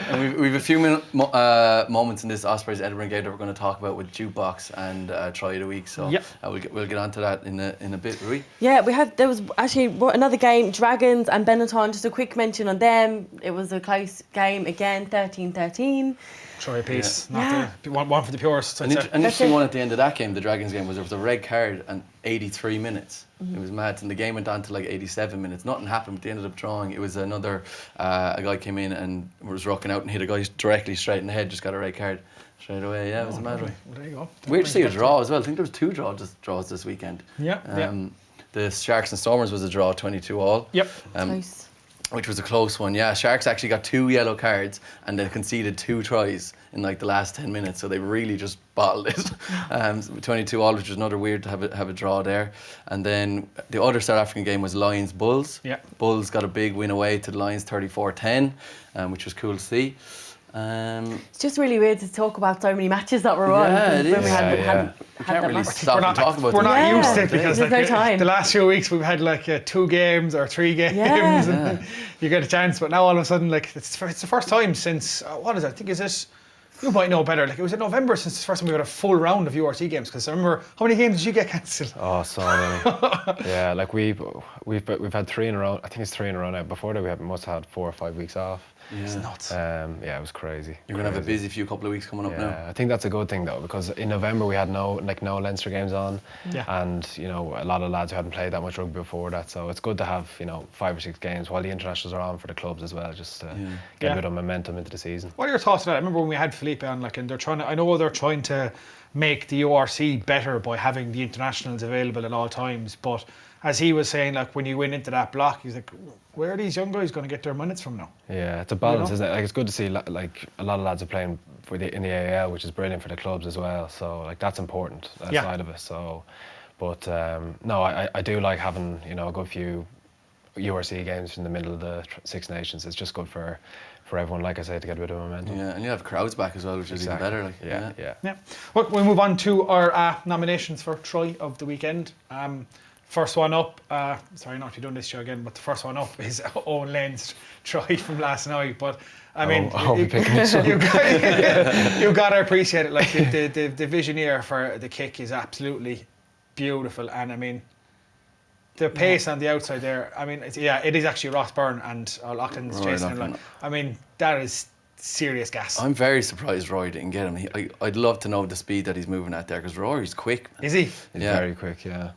And we've a few moments in this Ospreys Edinburgh game that we're going to talk about with Jukebox and Try of the Week. So we'll get onto that in a bit, will we? Yeah, there was actually another game, Dragons and Benetton. Just a quick mention on them. It was a close game again, 13-13. Try a piece, one for the purists. An interesting one at the end of that game, the Dragons game, was there was a red card and 83 minutes. It was mad, and the game went on to like 87 minutes. Nothing happened, but they ended up drawing. It was another a guy came in and was rocking out and hit a guy directly straight in the head. Just got a red card straight away. Yeah, it was a mad one. Well, there you go. Weird to see a draw as well. I think there was 2 draws this weekend. The Sharks and Stormers was a draw, 22-all. Yep. Nice. Which was a close one, yeah. Sharks actually got 2 yellow cards and then conceded 2 tries in like the last 10 minutes, so they really just bottled it. 22-all, which was another weird to have a draw there. And then the other South African game was Lions-Bulls. Yeah. Bulls got a big win away to the Lions, 34-10, which was cool to see. It's just really weird to talk about so many matches that were on. Yeah, it is. When we can't really stop and talk about We're them. not used to it because there's no time. The last few weeks we've had like 2 games or 3 games and you get a chance, but now all of a sudden like it's the first time since what is it? I think you might know better. Like it was in November since the first time we got a full round of URT games. Because I remember, how many games did you get cancelled? Oh, so many. Yeah, like we've had 3 in a row. I think it's 3 in a row now. Before that, we must have had 4 or 5 weeks off. Yeah. It's nuts. Yeah, it was crazy. You're gonna have a busy few couple of weeks coming up now. I think that's a good thing though, because in November we had no Leinster games on, and you know a lot of lads who hadn't played that much rugby before that. So it's good to have 5 or 6 games while the internationals are on for the clubs as well, just to get a bit of momentum into the season. What are your thoughts on that? I remember when we had Felipe on, like, and they're trying to. I know they're trying to make the URC better by having the internationals available at all times, but as he was saying, like when you went into that block, he's like, where are these young guys going to get their minutes from now? Yeah, it's a balance, isn't it? Like it's good to see like a lot of lads are playing in the AAL, which is brilliant for the clubs as well. So like that's important, that side of it. So But no, I do like having a good few URC games in the middle of the Six Nations. It's just good for everyone, like I say, to get a bit of momentum. Yeah, and you have crowds back as well, which is even better. Like, yeah. Well, we'll move on to our nominations for Try of the Weekend. First one up, sorry not to be doing this show again, but the first one up is Owen Lane's try from last night. But I mean, you got to appreciate it. Like the vision here for the kick is absolutely beautiful, and I mean, the pace on the outside there. I mean, it is actually Ross Byrne and Laughlin's Jason. Like, I mean, that is serious gas. I'm very surprised Roy didn't get him. I'd love to know the speed that he's moving at there, because Rory's quick. Man. Is he? He's very quick, yeah.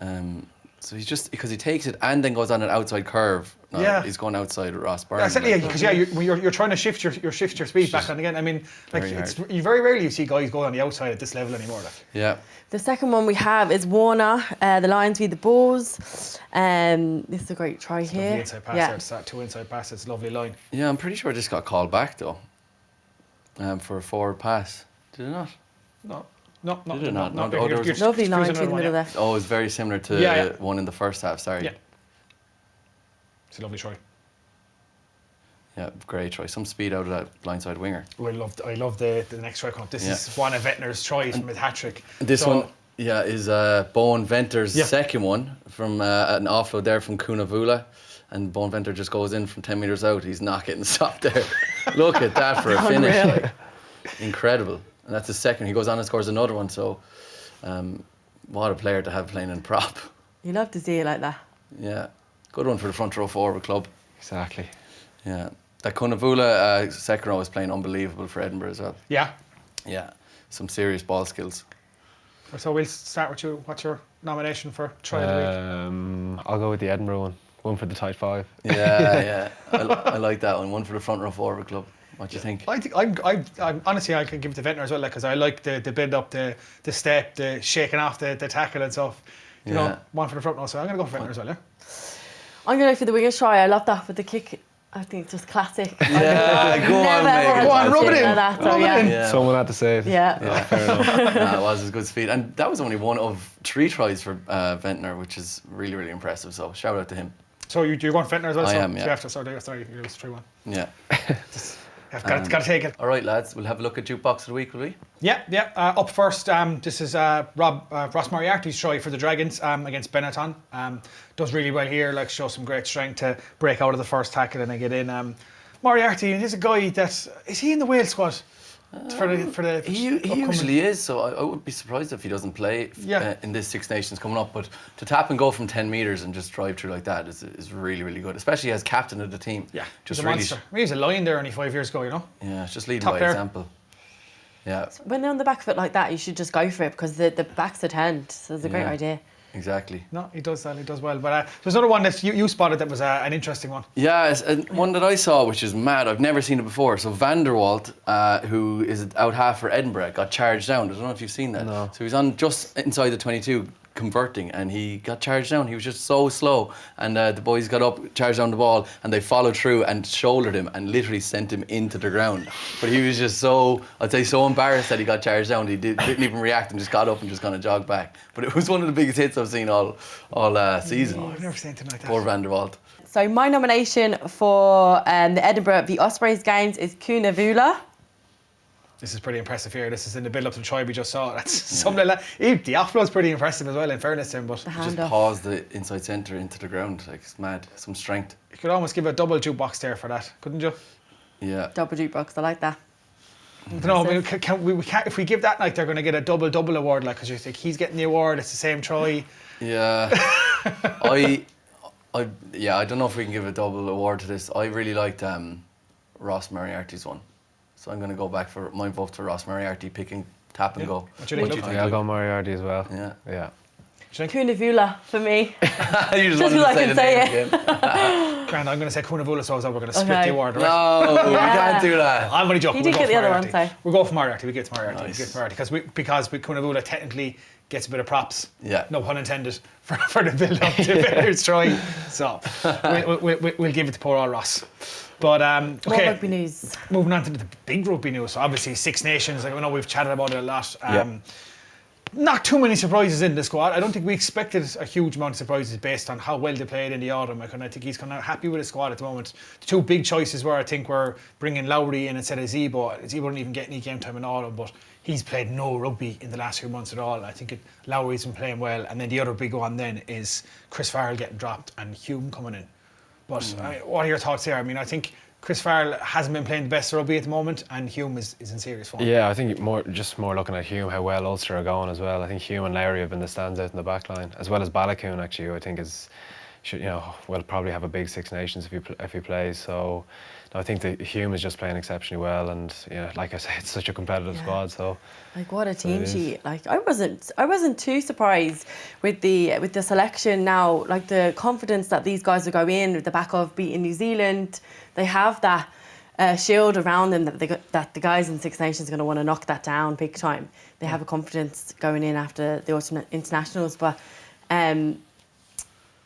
So he's just, because he takes it and then goes on an outside curve. No, he's going outside Ross Byrne. Because you're trying to shift your speed back on again. I mean, like you very rarely see guys go on the outside at this level anymore. Like. Yeah. The second one we have is Warner, the Lions v the Bulls. This is a great try here. Lovely inside pass there. It's that 2 inside pass. It's a lovely line. Yeah, I'm pretty sure this got called back though. For a forward pass. Did it not? No. Did it not? No, lovely line through the middle there. Oh, it's very similar to one in the first half. Sorry. Yeah. It's a lovely try. Yeah, great try. Some speed out of that blindside winger. I love the next try coming up. This is one of Ventnor's tries from his hat-trick. This one, is Bowen Venter's second one from an offload there from Kunavula. And Bowen Venter just goes in from 10 metres out. He's not getting stopped there. Look at that for a finish. Incredible. And that's his second. He goes on and scores another one. So, what a player to have playing in prop. You love to see it like that. Yeah. Good one for the front row forward club. Exactly. Yeah. That Kunavula second row is playing unbelievable for Edinburgh as well. Yeah. Yeah. Some serious ball skills. So we'll start with you. What's your nomination for Try of the Week? I'll go with the Edinburgh one. One for the tight five. Yeah. I like that one. One for the front row forward club. What do you think? I think I'm honestly I could give it to Ventnor as well, because I like the build up, the step, the shaking off the tackle and stuff. You know, one for the front row. So I'm going to go for Ventnor as well. Yeah. I'm going to go for the winger's try. I love that with the kick. I think it's just classic. Yeah, go on, Megan. Go on, rub it in. Yeah. Someone had to say it. Yeah. Fair enough. It was his good speed, and that was only one of 3 tries for Ventnor, which is really, really impressive. So shout out to him. So you're going Ventnor as well? I am, yeah. So you have to, sorry, you lose 3-1. Yeah. Got to take it. All right, lads, we'll have a look at Jukebox of the Week, will we? Yeah. Up first, this is Ross Moriarty's try for the Dragons against Benetton. Does really well here, like shows some great strength to break out of the first tackle and then get in. Moriarty, he's a guy that, is he in the Wales squad? For the he usually is, so I wouldn't be surprised if he doesn't play in this Six Nations coming up. But to tap and go from 10 metres and just drive through like that is really, really good, especially as captain of the team. Yeah, just he's a monster. He was a lion there only 5 years ago, you know. Yeah, it's just leading by example. Yeah. When they're on the back foot like that, you should just go for it, because the back's at hand. So it's a great idea. Exactly. No, he does that. He does well. But there's another one that you spotted that was an interesting one. Yeah, it's one that I saw, which is mad. I've never seen it before. So Van der Walt, who is out half for Edinburgh, got charged down. I don't know if you've seen that. No. So he's on just inside the 22 converting, and he got charged down. He was just so slow, and the boys got up, charged down the ball, and they followed through and shouldered him and literally sent him into the ground. But he was just so embarrassed that he got charged down. He didn't even react and just got up and just kind of jogged back. But it was one of the biggest hits I've seen all season. Oh, I've never seen anything like that. Poor Van der Walt. So my nomination for the Edinburgh v Ospreys games is Kunavula. This is pretty impressive here. This is in the build-up to the try we just saw. That's something like that. The offload's pretty impressive as well, in fairness to him. But just pause the inside centre into the ground. Like, it's mad. Some strength. You could almost give a double jukebox there for that, couldn't you? Yeah. Double jukebox, I like that. I don't know, we can't, if we give that night, they're going to get a double award, like, because you think he's getting the award, it's the same try. Yeah. I don't know if we can give a double award to this. I really liked Ross Moriarty's one. So I'm going to go back for my vote for Ross Moriarty, picking tap and go. What do you think? I'll go Moriarty as well. Yeah. Kunavula for me. You just wanted to say the name again. Grand, I'm going to say Kunavula, so we're going to split the award, right? No, we can't do that. I'm only joking. You did get the other one, so. We'll go for Moriarty. We get to Moriarty. Nice. We get to Moriarty because Kunavula technically gets a bit of props. Yeah. No pun intended for the build-up to Benner's try. So we'll give it to poor old Ross. But okay. More rugby news. Moving on to the big rugby news. So obviously Six Nations. Like, I know we've chatted about it a lot. not too many surprises in the squad. I don't think we expected a huge amount of surprises based on how well they played in the autumn. I think he's kind of happy with his squad at the moment. The two big choices were, I think, were bringing Lowry in instead of Zebo. Zebo didn't even get any game time in autumn, but he's played no rugby in the last few months at all. I think Lowry's been playing well, and then the other big one then is Chris Farrell getting dropped and Hume coming in. But what are your thoughts there? I mean, I think Chris Farrell hasn't been playing the best rugby at the moment, and Hume is in serious form. Yeah, I think more looking at Hume, how well Ulster are going as well. I think Hume and Lowry have been the standouts in the back line, as well as Balakoon actually, who I think will probably have a big Six Nations if he plays. So I think that Hume is just playing exceptionally well, and like I say, it's such a competitive squad. So like, what a team sheet! Like, I wasn't too surprised with the selection. Now, like, the confidence that these guys will go in with the back of beating New Zealand, they have that shield around them that the guys in Six Nations are going to want to knock that down big time. They have a confidence going in after the autumn internationals, but.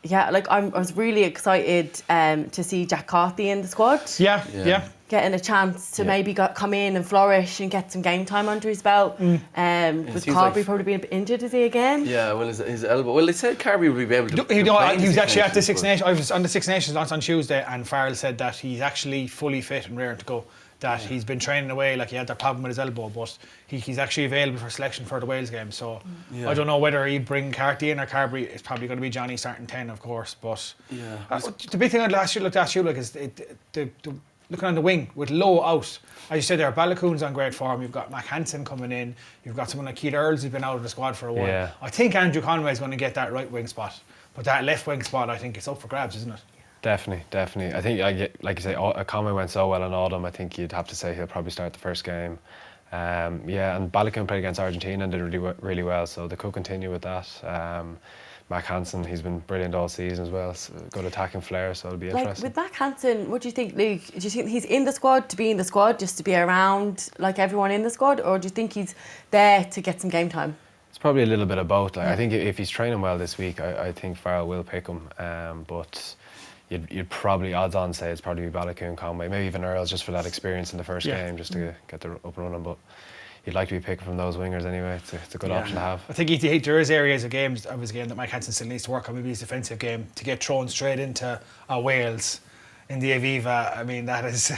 Yeah, like, I was really excited to see Jack Carthy in the squad. Yeah. Getting a chance to maybe come in and flourish and get some game time under his belt. With Carberry probably being a bit injured, is he again? Yeah, well, his elbow. Well, they said Carberry would be able to. He was actually at the Six Nations. I was on the Six Nations on Tuesday, and Farrell said that he's actually fully fit and raring to go. That he's been training away, like he had that problem with his elbow, but he's actually available for selection for the Wales game. So I don't know whether he'd bring Carty in or Carberry. It's probably going to be Johnny starting 10, of course. But the big thing I'd ask you is looking on the wing with Lowe out. As you said there, Balakoon's on great form. You've got Mac Hansen coming in. You've got someone like Keith Earls who's been out of the squad for a while. Yeah. I think Andrew Conway's going to get that right wing spot, but that left wing spot, I think it's up for grabs, isn't it? Definitely. I think, like you say, Conway went so well in autumn. I think you'd have to say he'll probably start the first game. And Balakoon played against Argentina and did really well, so they could continue with that. Mac Hansen, he's been brilliant all season as well. So good attacking flair, so it'll be interesting. With Mac Hansen, what do you think, Luke? Do you think he's in the squad to be in the squad, just to be around like everyone in the squad, or do you think he's there to get some game time? It's probably a little bit of both. I think if he's training well this week, I think Farrell will pick him. But you'd probably, odds on, say it's probably Balakoon, Conway, maybe even Earls, just for that experience in the first game, just to get the up and running. But you'd like to be picking from those wingers anyway. It's a good option to have. I think there is areas of his game that Mike Hansen still needs to work on. Maybe his defensive game, to get thrown straight into Wales in the Aviva. I mean, that is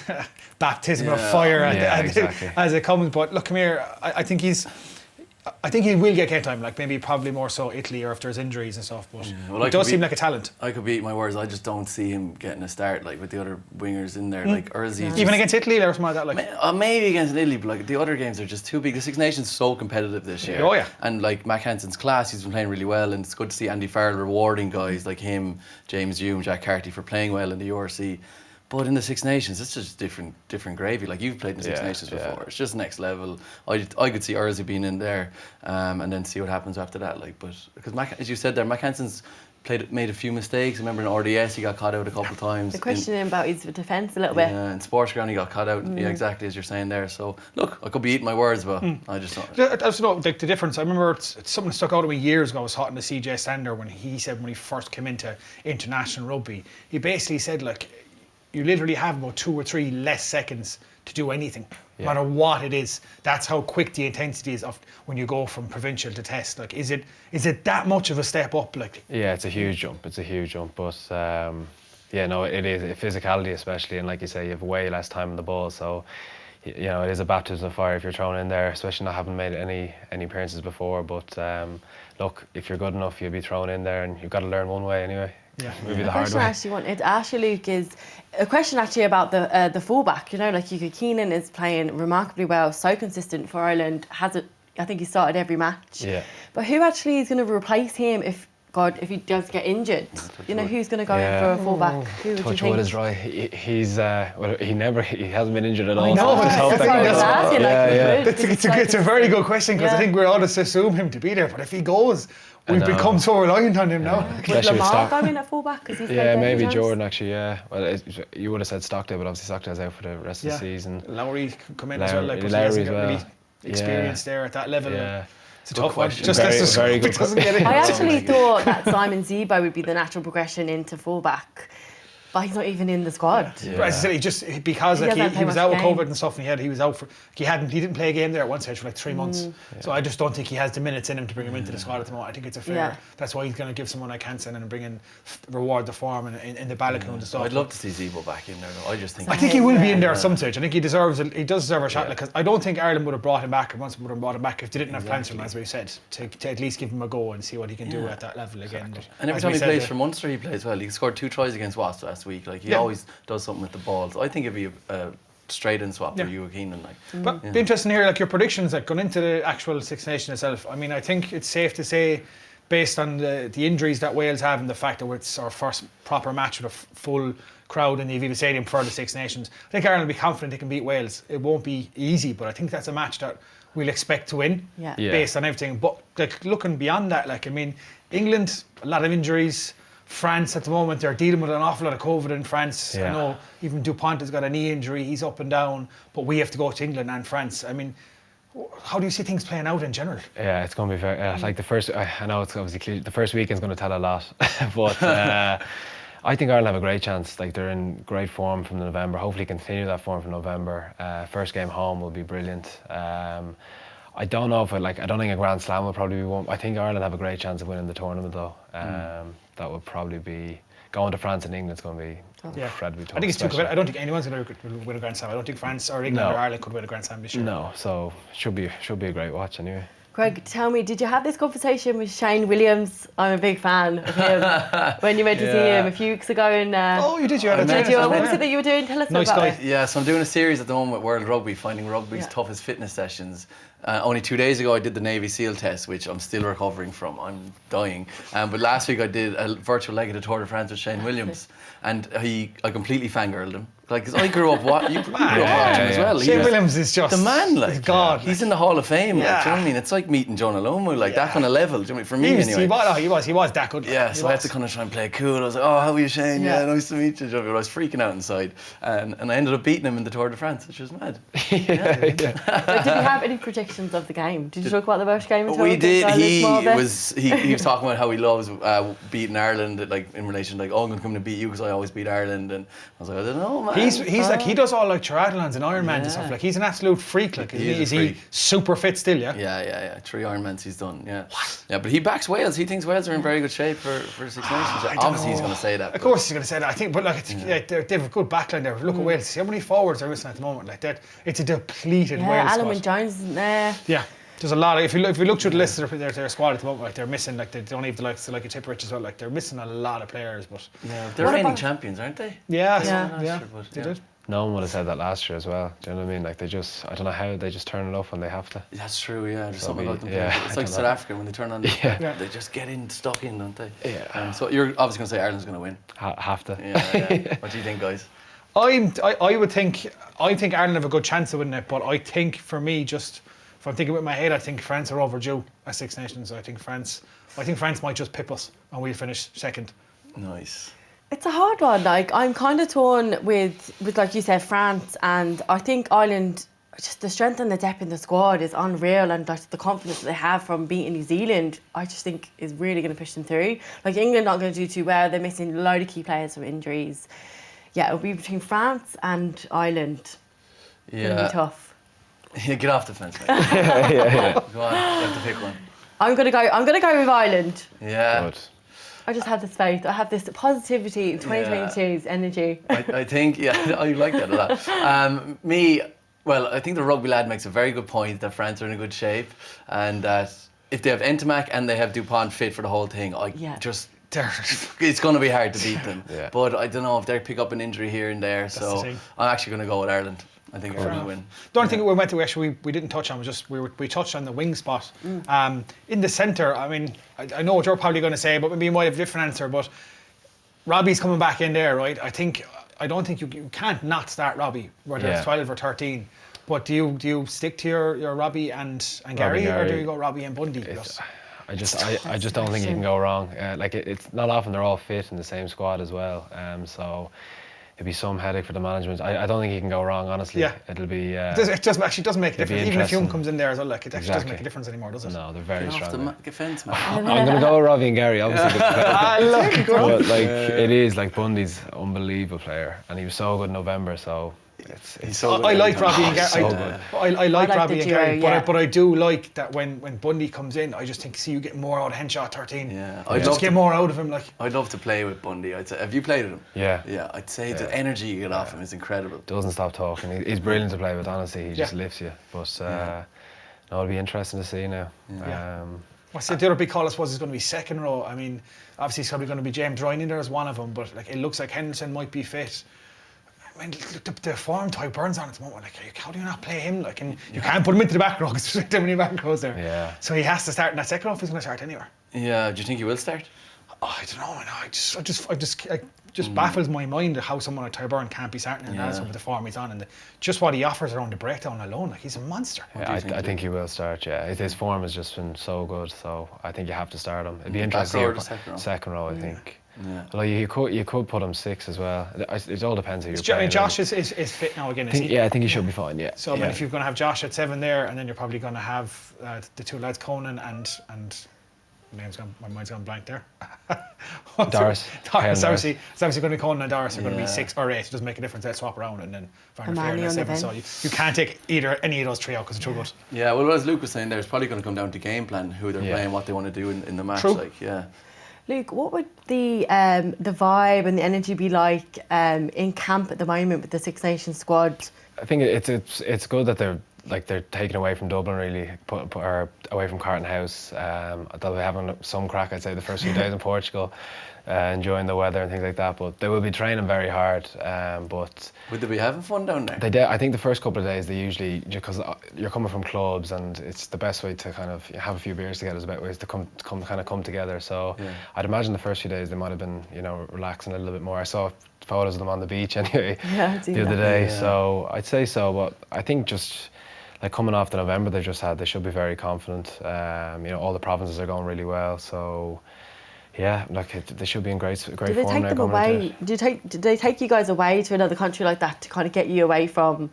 baptism of fire as it comes. But look, come here. I think he will get game time, like maybe probably more so Italy, or if there's injuries and stuff. But he does seem like a talent. I could beat my words. I just don't see him getting a start like with the other wingers in there, like Earlsy. Even against Italy or something like that. Like maybe against Italy, but like the other games are just too big. The Six Nations is so competitive this year. Oh yeah. And like Mac Hansen's class, he's been playing really well, and it's good to see Andy Farrell rewarding guys like him, James Hume, Jack Carty for playing well in the URC. But in the Six Nations, it's just different gravy. Like, you've played in the Six Nations before. It's just next level. I could see Earlsy being in there, and then see what happens after that. Like, but because as you said there, Mac Hansen's made a few mistakes. I remember in RDS he got caught out a couple of times. The questioning about his defence a little bit. Yeah, in Sports Ground he got caught out. Yeah, exactly as you're saying there. So look, I could be eating my words, but I just don't. I just know the difference. I remember it's something that stuck out to me years ago. I was talking to CJ Sander when he first came into international rugby. He basically said, like, you literally have about 2 or 3 less seconds to do anything, no matter what it is. That's how quick the intensity is of when you go from provincial to test. Like, is it that much of a step up? Like, yeah, it's a huge jump. But it is physicality, especially, and like you say, you have way less time on the ball. So, it is a baptism of fire if you're thrown in there, especially not having made any appearances before. But look, if you're good enough, you'll be thrown in there, and you've got to learn one way anyway. Yeah, maybe the hard way. I actually wanted to ask you, Luke, is a question actually about the fullback. Like, Keenan is playing remarkably well, so consistent for Ireland. I think he started every match. Yeah. But who actually is going to represent him if he does get injured? Who's going to go in for a fullback? Who would you think? Touch wood is right. He hasn't been injured at all. I know. It's a very good question, because I think we're all just assume him to be there. But if he goes, we've become so reliant on him now. Would Lamar go in at fullback? Maybe Jordan actually. Yeah. Well, you would have said Stockdale, but obviously Stockdale's out for the rest of the season. Lowry could come in as well. Like, Lowry as well. Really experience there at that level. Yeah. It's a tough question. Just very good. I actually thought that Simon Zebo would be the natural progression into fullback. But he's not even in the squad. Yeah. But as I said, he just because he was out with COVID and stuff, and he was out for he didn't play a game there at one stage for like 3 months. So I just don't think he has the minutes in him to bring him into the squad at the moment. I think it's a fair. Yeah. That's why he's going to give someone like Hansen and bring in reward the form in the Balakoon and stuff. I'd love to see Zebo back in there though. I think he will be in there at some stage. I think he does deserve a shot because I don't think Ireland would have brought him back or Munster would have brought him back if they didn't have plans for him, as we said, to at least give him a go and see what he can do at that level again. But and every time he plays for Munster, he plays well. He scored 2 tries against Wasps last week. Like he always does something with the ball. So I think it'd be a straight-in swap for you, Keenan. But it'd be interesting to hear your predictions going into the actual Six Nations itself. I mean, I think it's safe to say, based on the injuries that Wales have and the fact that it's our first proper match with a full crowd in the Aviva Stadium for the Six Nations, I think Ireland will be confident they can beat Wales. It won't be easy, but I think that's a match that we'll expect to win based on everything. But looking beyond that, England, a lot of injuries. France at the moment, they're dealing with an awful lot of COVID in France. I know even Dupont has got a knee injury, he's up and down, but we have to go to England and France. I mean, how do you see things playing out in general? Yeah, it's going to be very, like the first, I know it's obviously clear, the first weekend's going to tell a lot, but I think Ireland have a great chance. Like they're in great form from November, hopefully continue that form from November. First game home will be brilliant. I don't know if I don't think a Grand Slam will probably be one. I think Ireland have a great chance of winning the tournament though. That would probably be going to France and England. It's going to be incredibly tough. I think it's too good. I don't think anyone's going to win a Grand Slam. I don't think France or England or Ireland could win a Grand Slam this year. No, so should be a great watch anyway. Craig, tell me, did you have this conversation with Shane Williams? I'm a big fan of him. When you went to see him a few weeks ago in... oh, you did. You had a What was it that you were doing? Tell us about it. Yeah, so I'm doing a series at the moment with World Rugby, finding rugby's toughest fitness sessions. Only 2 days ago I did the Navy SEAL test, which I'm still recovering from. I'm dying. But last week I did a virtual leg of the Tour de France with Shane Williams, and I completely fangirled him. Like, 'cause I grew up watching as well. Shane Williams is just the man. Like, God, he's in the Hall of Fame. Like, do you know what I mean? It's like meeting John Alomu, like that kind of level. Do you know what I mean? For me, anyway. He was that good. Yeah, so I had to kind of try and play it cool. I was like, oh, how are you, Shane? Yeah, nice to meet you. But I was freaking out inside, and I ended up beating him in the Tour de France, which was mad. But did you have any predictions of the game? Did you talk about the first game? We did. He was talking about how he loves beating Ireland, like in relation to like, oh, I'm going to beat you because I always beat Ireland, and I was like, I don't know, man. He's like, he does all like triathlons and Ironmans and stuff. Like, he's an absolute freak. Like, is he super fit still? Yeah. 3 Ironmans he's done. Yeah, but he backs Wales. He thinks Wales are in very good shape for Six Nations. Obviously, he's going to say that. Of course, he's going to say that. I think, but like, they have a good backline there. Look at Wales. See how many forwards are missing at the moment. Like that, it's a depleted Wales squad. Alan Jones isn't there. Yeah. There's a lot of, if you look through the list of their squad at the moment, like they're missing, like they don't even the likes of like a Tipperich as well, like they're missing a lot of players. But they're reigning champions, aren't they? Yeah. They did. No one would have said that last year as well. Do you know what I mean? Like they just, I don't know how they just turn it up when they have to. That's true. Yeah, there's something about them. It's like South Africa when they turn on. They just get stuck in, don't they? Yeah. So you're obviously going to say Ireland's going to win. Have to. Yeah. What do you think, guys? I think Ireland have a good chance of winning it, but I think for me, just if I'm thinking with my head, I think France are overdue at Six Nations. I think France might just pip us and we'll finish second. Nice. It's a hard one. Like, I'm kind of torn with like you said, France, and I think Ireland, just the strength and the depth in the squad is unreal, and like the confidence that they have from beating New Zealand, I just think is really going to push them through. Like, England not going to do too well. They're missing a load of key players from injuries. Yeah, it'll be between France and Ireland. Yeah. It'll be tough. Yeah, get off the fence, mate. yeah. Go on, you have to pick one. I'm gonna go with Ireland. Yeah. Good. I just have this faith. I have this positivity, 2022's energy. I think, I like that a lot. I think the rugby lad makes a very good point that France are in a good shape, and that if they have Ntamack and they have Dupont fit for the whole thing, it's going to be hard to beat them. But I don't know if they pick up an injury here and there, so I'm actually going to go with Ireland. I think Ireland will win. The only thing we went to we didn't touch on was just we touched on the wing spot. In the centre, I mean, I know what you're probably going to say, but maybe you might have a different answer. But Robbie's coming back in there, right? I don't think you can't not start Robbie, whether it's 12 or 13. But do you stick to your Robbie and Gary, or do you go Robbie and Bundy? I just don't think you can go wrong. It's not often they're all fit in the same squad as well. So be some headache for the management. I don't think he can go wrong, honestly. Yeah. It'll be. It doesn't make a difference. Even if Hume comes in there as well, like it actually doesn't make a difference anymore, does it? No, they're very strong. Defence, man. I'm going to go with Robbie and Gary, obviously. But like, it is like Bundy's an unbelievable player, and he was so good in November. So he's so good. I like Robbie and Gary. So good. I like Robbie and Gary, yeah. but I do like that when Bundy comes in, I just think you get more out of Henshaw 13. Yeah, I just get more out of him. Like I'd love to play with Bundy. I'd say, have you played with him? Yeah. Yeah, I'd say the energy you get off him is incredible. Doesn't stop talking. He's brilliant to play with, honestly. He just lifts you. But no, it'll be interesting to see now. What's the other big call, I suppose, is going to be second row. I mean, obviously it's probably going to be James Ryan in there as one of them, but like it looks like Henderson might be fit. I mean, look, the form Ty Burns on at the moment, like how do you not play him? Like, and you can't put him into the back row because there's too many back rows there. Yeah. So he has to start in that second row if he's going to start anywhere. Yeah, do you think he will start? Oh, I don't know, man. It just baffles my mind how someone like Ty Burns can't be starting in that with the form he's on and just what he offers around the breakdown alone. Like he's a monster. Yeah, I think he will start. Yeah, his form has just been so good, so I think you have to start him. It'd be interesting. Second row, I think. Yeah. Although you could put him 6 as well. It all depends who you're playing. I mean, Josh is fit now again. I think he should be fine. Yeah. So I mean, if you're going to have Josh at 7 there, and then you're probably going to have the two lads Conan and my mind's gone blank there. Doris. It's obviously going to be Conan and Doris are going to be 6 or 8. It doesn't make a difference. They swap around and then Varner Flair at 7. So you can't take any of those 3 out because they're too good. Yeah, well, as Luke was saying there, it's probably going to come down to game plan, who they're playing, what they want to do in the match. True. Like, yeah. Luke, what would the vibe and the energy be like in camp at the moment with the Six Nations squad? I think it's good that they're taken away from Dublin, really, or away from Carton House. They'll be having some crack, I'd say, the first few days in Portugal, enjoying the weather and things like that. But they will be training very hard. But would they be having fun down there? I think the first couple of days they usually, because you're coming from clubs and it's the best way to kind of have a few beers together is about ways to come together. So I'd imagine the first few days they might have been relaxing a little bit more. I saw photos of them on the beach anyway the other day. Yeah. So I'd say so. But I think just like coming off the November they just had, they should be very confident. All the provinces are going really well. So. Yeah, like they should be in great form now. Do they take them away? Did they take you guys away to another country like that to kind of get you away from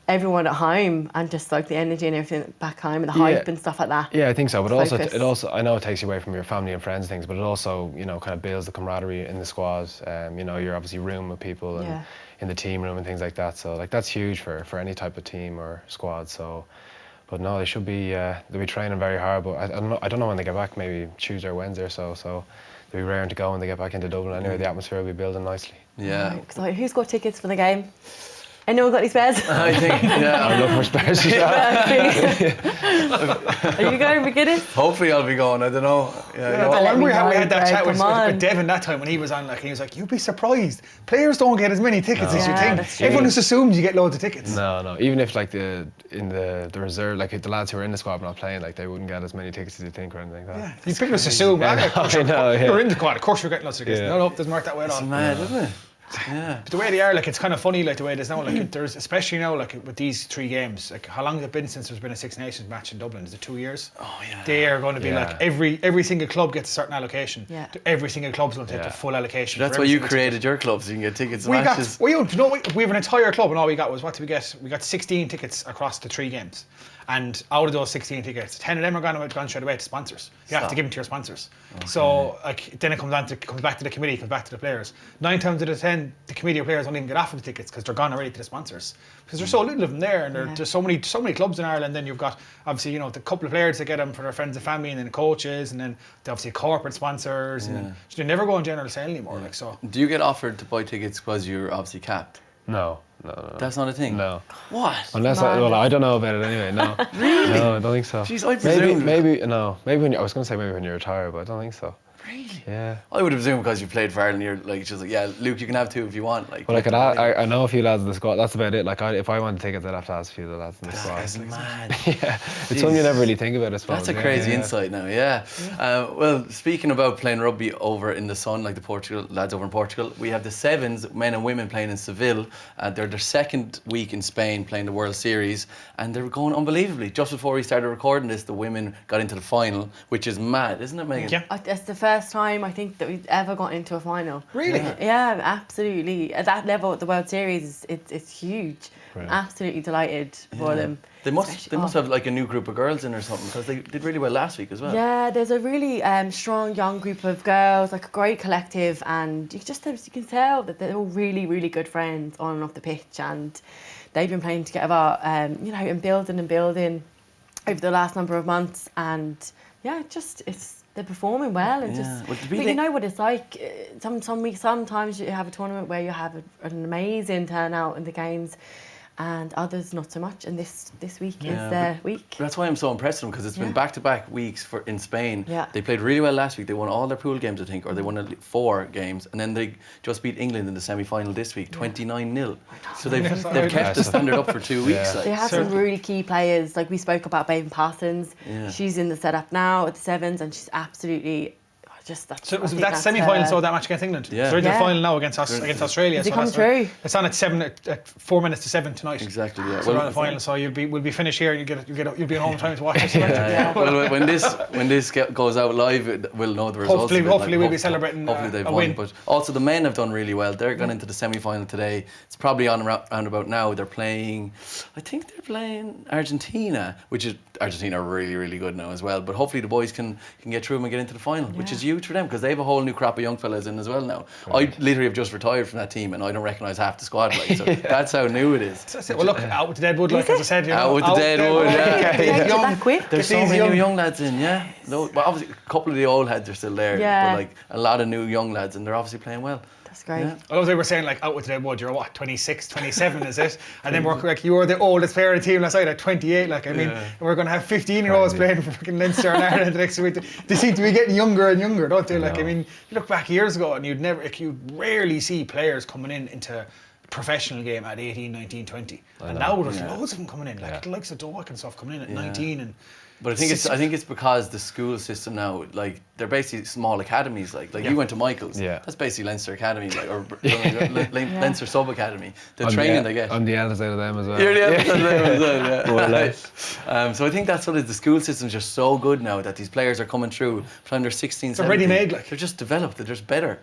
everyone at home and just like the energy and everything back home and the hype and stuff like that? Yeah, I think so. But it also I know it takes you away from your family and friends and things, but it also kind of builds the camaraderie in the squad. You're obviously room with people and in the team room and things like that. So like that's huge for any type of team or squad. So. But no, they should be. They'll be training very hard. But I don't know when they get back. Maybe Tuesday or Wednesday or so. So they'll be raring to go when they get back into Dublin. Anyway, the atmosphere will be building nicely. Yeah. Right, so who's got tickets for the game? Anyone got any spares? I think. Yeah. I look for spares. Are you going to begin it? Hopefully, I'll be going. I don't know. We had that chat with Devin that time when he was on. Like he was like, "You'd be surprised. Players don't get as many tickets as you think. Everyone just assumes you get loads of tickets." No. Even if like in the reserve, like if the lads who are in the squad but not playing, like they wouldn't get as many tickets as you think or anything like that. Yeah, you people just assume. You're in the squad. Of course, you're getting lots of tickets. No, it doesn't work that way at all. It's mad, isn't it? Yeah. But the way they are, like it's kind of funny, like the way it is now. Like there's especially now, like with these 3 games. Like how long has it been since there's been a Six Nations match in Dublin? Is it 2 years? Oh yeah. They are going to be like every single club gets a certain allocation. Yeah. Every single club's going to take the full allocation. That's why you created your club, so you can get tickets. We have an entire club, and all we got was what did we get? We got 16 tickets across the 3 games. And out of those 16 tickets, 10 of them are gone straight away to sponsors. You have to give them to your sponsors. Okay. So then it comes back to the committee, comes back to the players. 9 times out of 10, the committee of players don't even get offered the tickets because they're gone already to the sponsors. Because there's so little of them there, and there's so many clubs in Ireland. Then you've got obviously the couple of players that get them for their friends and family, and then the coaches, and then obviously corporate sponsors, and they never go on general sale anymore. Like so. Do you get offered to buy tickets because you're obviously capped? No. That's not a thing? No. What? Unless I don't know about it anyway, no. Really? No, I don't think so. Jeez, I presumed. Maybe when I was going to say maybe when you retire, but I don't think so. Really? Yeah. I would have assumed because you played for Ireland, you're like just like, yeah, Luke, you can have 2 if you want. Like. Well, I know a few lads in the squad. That's about it. Like, if I wanted tickets, I'd have to ask a few of the lads in the squad. That's mad. Yeah, it's something you never really think about, I suppose. That's a crazy insight now. Yeah. Well, speaking about playing rugby over in the sun, like the lads over in Portugal, we have the Sevens, men and women playing in Seville. They're their 2nd week in Spain playing the World Series, and they're going unbelievably. Just before we started recording this, the women got into the final, which is mad, isn't it, Megan? Yeah. That's the first first time I think that we've ever got into a final. Really? Yeah, absolutely. At that level, at the World Series, it's huge. Brilliant. Absolutely delighted for them. They must have like a new group of girls in or something, because they did really well last week as well. Yeah, there's a really strong young group of girls, like a great collective, and you can tell that they're all really, really good friends on and off the pitch, and they've been playing together, and building over the last number of months, and they're performing well, and but you know what it's like. Some weeks, sometimes you have a tournament where you have an amazing turnout in the games, and others not so much. And this week is their week. That's why I'm so impressed with them, because it's been back-to-back weeks in Spain. Yeah. They played really well last week. They won all their pool games, I think, or they won 4 games, and then they just beat England in the semi-final this week, 29-0. So they've kept the standard up for 2 weeks. They have some really key players. Like we spoke about Baden Parsons. Yeah. She's in the setup now at the Sevens, and she's absolutely. That semi-final, so that match against England. Yeah. So they're in the final now against Australia. They come through. It's on at 4 minutes to 7 tonight. Exactly. Yeah. So we're on the final, so we'll be finished here, and you'll be home time to watch it. Well, when this goes out live, we'll know the results. Hopefully we'll be celebrating. Hopefully they've a won. win. But also the men have done really well. They're gone into the semi-final today. It's probably on around about now. They're playing. I think they're playing Argentina, which is Argentina are really, really good now as well. But hopefully the boys can get through them and get into the final, which is huge for them, because they have a whole new crop of young fellas in as well now. Right. I literally have just retired from that team, and I don't recognise half the squad. Like, so that's how new it is. Well, look, out with the deadwood, like as I said. Out with the deadwood. There's so many new young lads in. Yeah. No, but obviously a couple of the old heads are still there. Yeah. But like a lot of new young lads, and they're obviously playing well. That's great. Yeah. Although they were saying like out with the deadwood, you're what, 26, 27 is it? And then we're like, you were the oldest player of the team last night at 28. Like, I mean, we're going to have 15-year-olds playing for fucking Leinster and Ireland the next week. They seem to be getting younger and younger, don't they? Like, I mean, you look back years ago and you'd rarely see players coming into professional game at 18, 19, 20. And now there's loads of them coming in, like the likes of Doak and stuff coming in at 19 and. But I think it's because the school system now, like they're basically small academies. Like you went to Michael's, that's basically Leinster Academy, like or Leinster Sub Academy. The training they get. I'm the eldest out of them as well. You're the eldest out of them as well. Yeah. So I think that's what it is. The school system's just so good now that these players are coming through from their 16, 17. They're ready-made, like they're just developed. They're just better.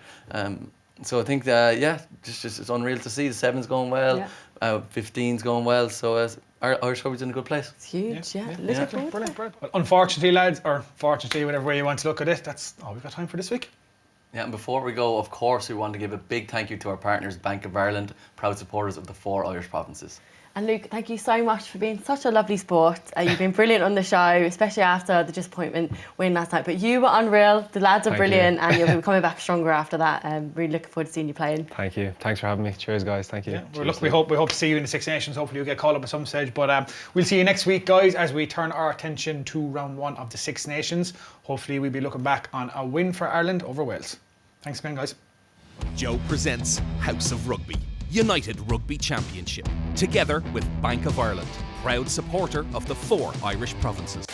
So I think just it's unreal to see. The 7's going well, 15's going well. So Irish rugby's in a good place. It's huge, Brilliant. Well, unfortunately, lads, or fortunately, whatever way you want to look at it, that's all we've got time for this week. Yeah, and before we go, of course, we want to give a big thank you to our partners, Bank of Ireland, proud supporters of the 4 Irish provinces. And Luke, thank you so much for being such a lovely sport. You've been brilliant on the show, especially after the disappointment win last night. But you were unreal. The lads are brilliant, and you'll be coming back stronger after that. Really looking forward to seeing you playing. Thank you. Thanks for having me. Cheers, guys. Thank you. Yeah, we hope to see you in the Six Nations. Hopefully, you'll get called up at some stage. But we'll see you next week, guys, as we turn our attention to round 1 of the Six Nations. Hopefully, we'll be looking back on a win for Ireland over Wales. Thanks again, guys. Joe presents House of Rugby, United Rugby Championship, together with Bank of Ireland, proud supporter of the 4 Irish provinces.